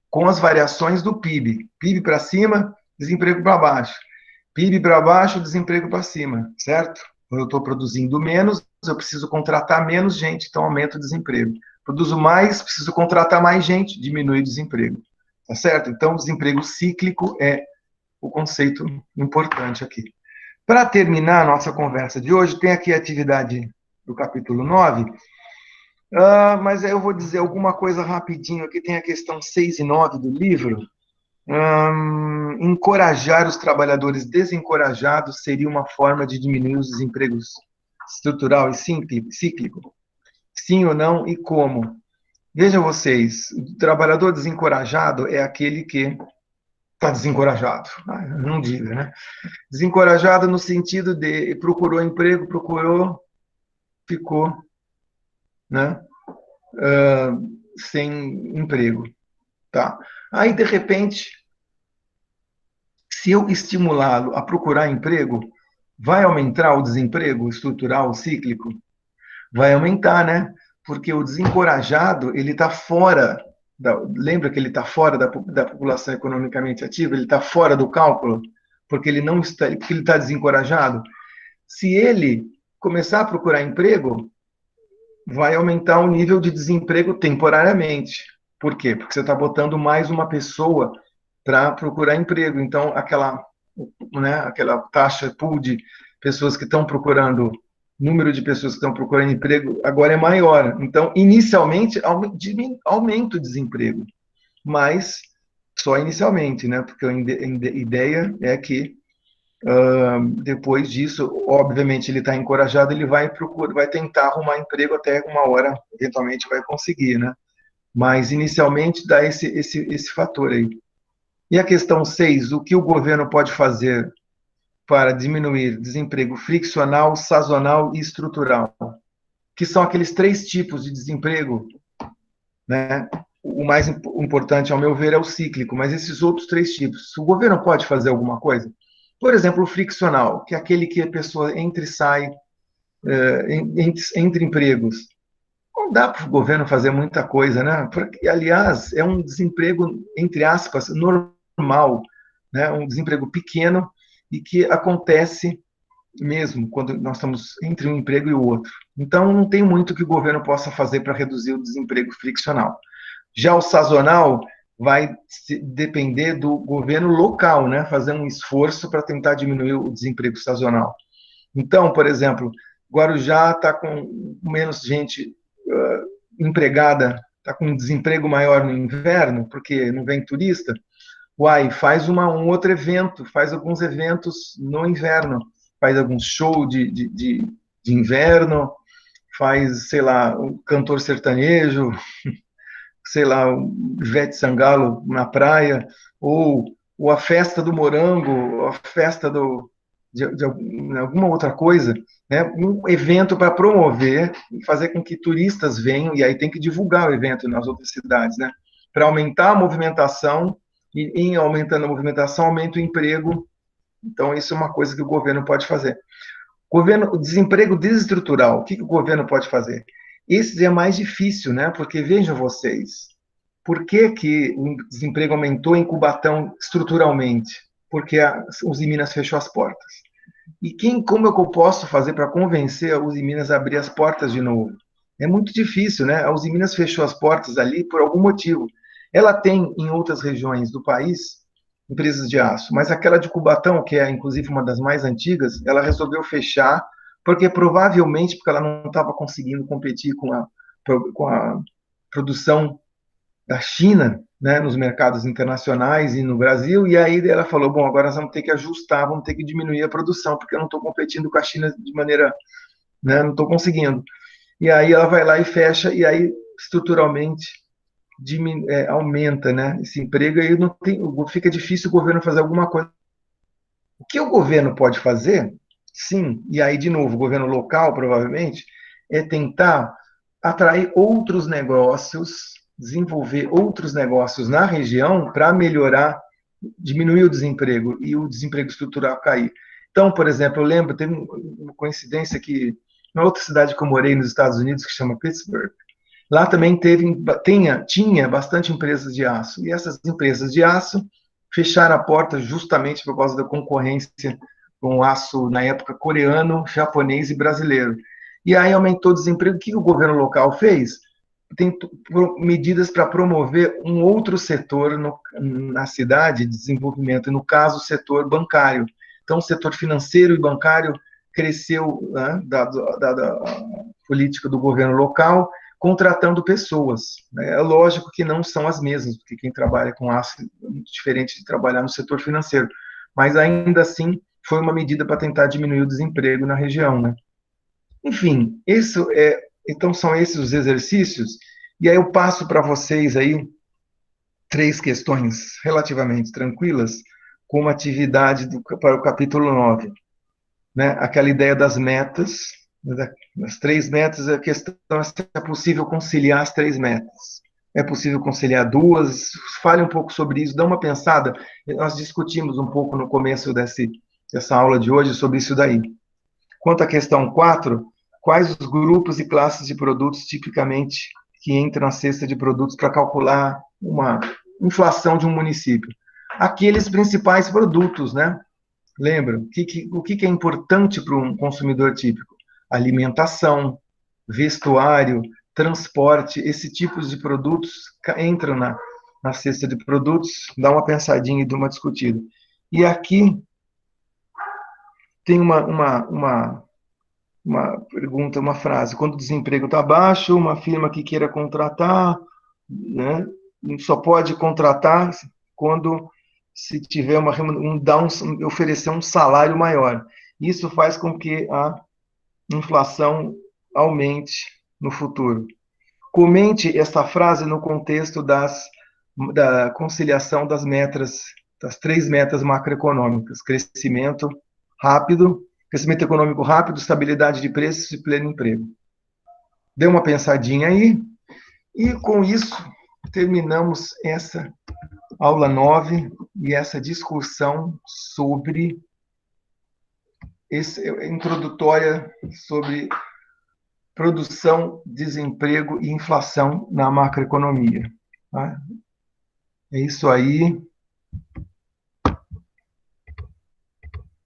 com as variações do PIB. PIB para cima, desemprego para baixo. PIB para baixo, desemprego para cima, certo? Quando eu estou produzindo menos, eu preciso contratar menos gente, então aumenta o desemprego. Produzo mais, preciso contratar mais gente, diminui o desemprego. Tá certo? Então, o desemprego cíclico é o conceito importante aqui. Para terminar a nossa conversa de hoje, tem aqui a atividade do capítulo 9, mas eu vou dizer alguma coisa rapidinho aqui. Tem a questão 6 e 9 do livro. Encorajar os trabalhadores desencorajados seria uma forma de diminuir os desempregos estrutural e cíclico? Sim ou não, e como? Vejam vocês, o trabalhador desencorajado é aquele que está desencorajado, não diga, né? Desencorajado no sentido de procurou emprego, procurou, ficou, né? Sem emprego, tá? Aí, de repente, se eu estimulá-lo a procurar emprego, vai aumentar o desemprego estrutural, cíclico? Vai aumentar, né? Porque o desencorajado, ele está fora, lembra que ele está fora da população economicamente ativa? Ele está fora do cálculo, porque ele não está, porque ele está desencorajado. Se ele começar a procurar emprego, vai aumentar o nível de desemprego temporariamente. Por quê? Porque você está botando mais uma pessoa para procurar emprego. Então, aquela taxa pool de pessoas que estão procurando, número de pessoas que estão procurando emprego agora é maior. Então, inicialmente, aumenta o desemprego, mas só inicialmente, né? Porque a ideia é que depois disso, obviamente, ele está encorajado, ele vai tentar arrumar emprego até uma hora, eventualmente vai conseguir, né? Mas inicialmente dá esse fator aí. E a questão 6, o que o governo pode fazer para diminuir desemprego friccional, sazonal e estrutural? Que são aqueles 3 tipos de desemprego, né? O mais importante, ao meu ver, é o cíclico, mas esses outros 3 tipos, o governo pode fazer alguma coisa? Por exemplo, o friccional, que é aquele que a pessoa entra e sai entre empregos. Não dá para o governo fazer muita coisa, né? Porque, aliás, é um desemprego, entre aspas, normal, né? Um desemprego pequeno e que acontece mesmo quando nós estamos entre um emprego e o outro. Então, não tem muito que o governo possa fazer para reduzir o desemprego friccional. Já o sazonal vai depender do governo local, né? Fazer um esforço para tentar diminuir o desemprego sazonal. Então, por exemplo, Guarujá está com menos gente empregada, está com um desemprego maior no inverno, porque não vem turista. Uai, faz um outro evento, faz alguns eventos no inverno, faz alguns shows de inverno, faz, sei lá, um cantor sertanejo, sei lá, um Ivete Sangalo na praia, ou a festa do morango, ou a festa de alguma outra coisa, né? Um evento para promover e fazer com que turistas venham, e aí tem que divulgar o evento nas outras cidades, né? Para aumentar a movimentação E em aumentando a movimentação, aumenta o emprego. Então, isso é uma coisa que o governo pode fazer. O desemprego desestrutural, o que o governo pode fazer? Esse é mais difícil, né? Porque vejam vocês, por que, que o desemprego aumentou em Cubatão estruturalmente? Porque a Uzi Minas fechou as portas. E como é que eu posso fazer para convencer a Uzi Minas a abrir as portas de novo? É muito difícil, né? A Uzi Minas fechou as portas ali por algum motivo. Ela tem em outras regiões do país empresas de aço, mas aquela de Cubatão, que é inclusive uma das mais antigas, ela resolveu fechar porque provavelmente porque ela não estava conseguindo competir com a produção da China, né, nos mercados internacionais e no Brasil, e aí ela falou, bom, agora nós vamos ter que ajustar, vamos ter que diminuir a produção, porque eu não estou competindo com a China de maneira, né, não estou conseguindo. E aí ela vai lá e fecha, e aí estruturalmente aumenta, né, esse emprego, e não tem, fica difícil o governo fazer alguma coisa. O que o governo pode fazer, sim, e aí de novo, o governo local provavelmente, é tentar atrair outros negócios, desenvolver outros negócios na região para melhorar, diminuir o desemprego e o desemprego estrutural cair. Então, por exemplo, eu lembro, teve uma coincidência que na outra cidade que eu morei nos Estados Unidos, que chama Pittsburgh, lá também tinha bastante empresas de aço. E essas empresas de aço fecharam a porta justamente por causa da concorrência com o aço, na época, coreano, japonês e brasileiro. E aí aumentou o desemprego. O que o governo local fez? Tem medidas para promover um outro setor na cidade de desenvolvimento, no caso, o setor bancário. Então, o setor financeiro e bancário cresceu, né, da política do governo local, contratando pessoas. É lógico que não são as mesmas, porque quem trabalha com aço é muito diferente de trabalhar no setor financeiro, mas ainda assim foi uma medida para tentar diminuir o desemprego na região, né? Enfim, então são esses os exercícios, e aí eu passo para vocês aí três questões relativamente tranquilas, com uma atividade para o capítulo 9, né? Aquela ideia das metas, né? As três metas, a questão é se é possível conciliar as três metas. É possível conciliar duas? Fale um pouco sobre isso, dá uma pensada. Nós discutimos um pouco no começo dessa aula de hoje sobre isso daí. Quanto à questão 4, quais os grupos e classes de produtos tipicamente que entram na cesta de produtos para calcular uma inflação de um município? Aqueles principais produtos, né? Lembra? O que é importante para um consumidor típico? Alimentação, vestuário, transporte, esse tipo de produtos entram na cesta de produtos, dá uma pensadinha e dá uma discutida. E aqui tem uma pergunta, uma frase. Quando o desemprego está baixo, uma firma que queira contratar, né, só pode contratar quando se tiver oferecer um salário maior. Isso faz com que a inflação aumente no futuro. Comente esta frase no contexto da conciliação das três metas macroeconômicas: crescimento econômico rápido, estabilidade de preços e pleno emprego. Dê uma pensadinha aí, e com isso terminamos essa aula 9 e essa discussão sobre introdutória sobre produção, desemprego e inflação na macroeconomia. Tá? É isso aí.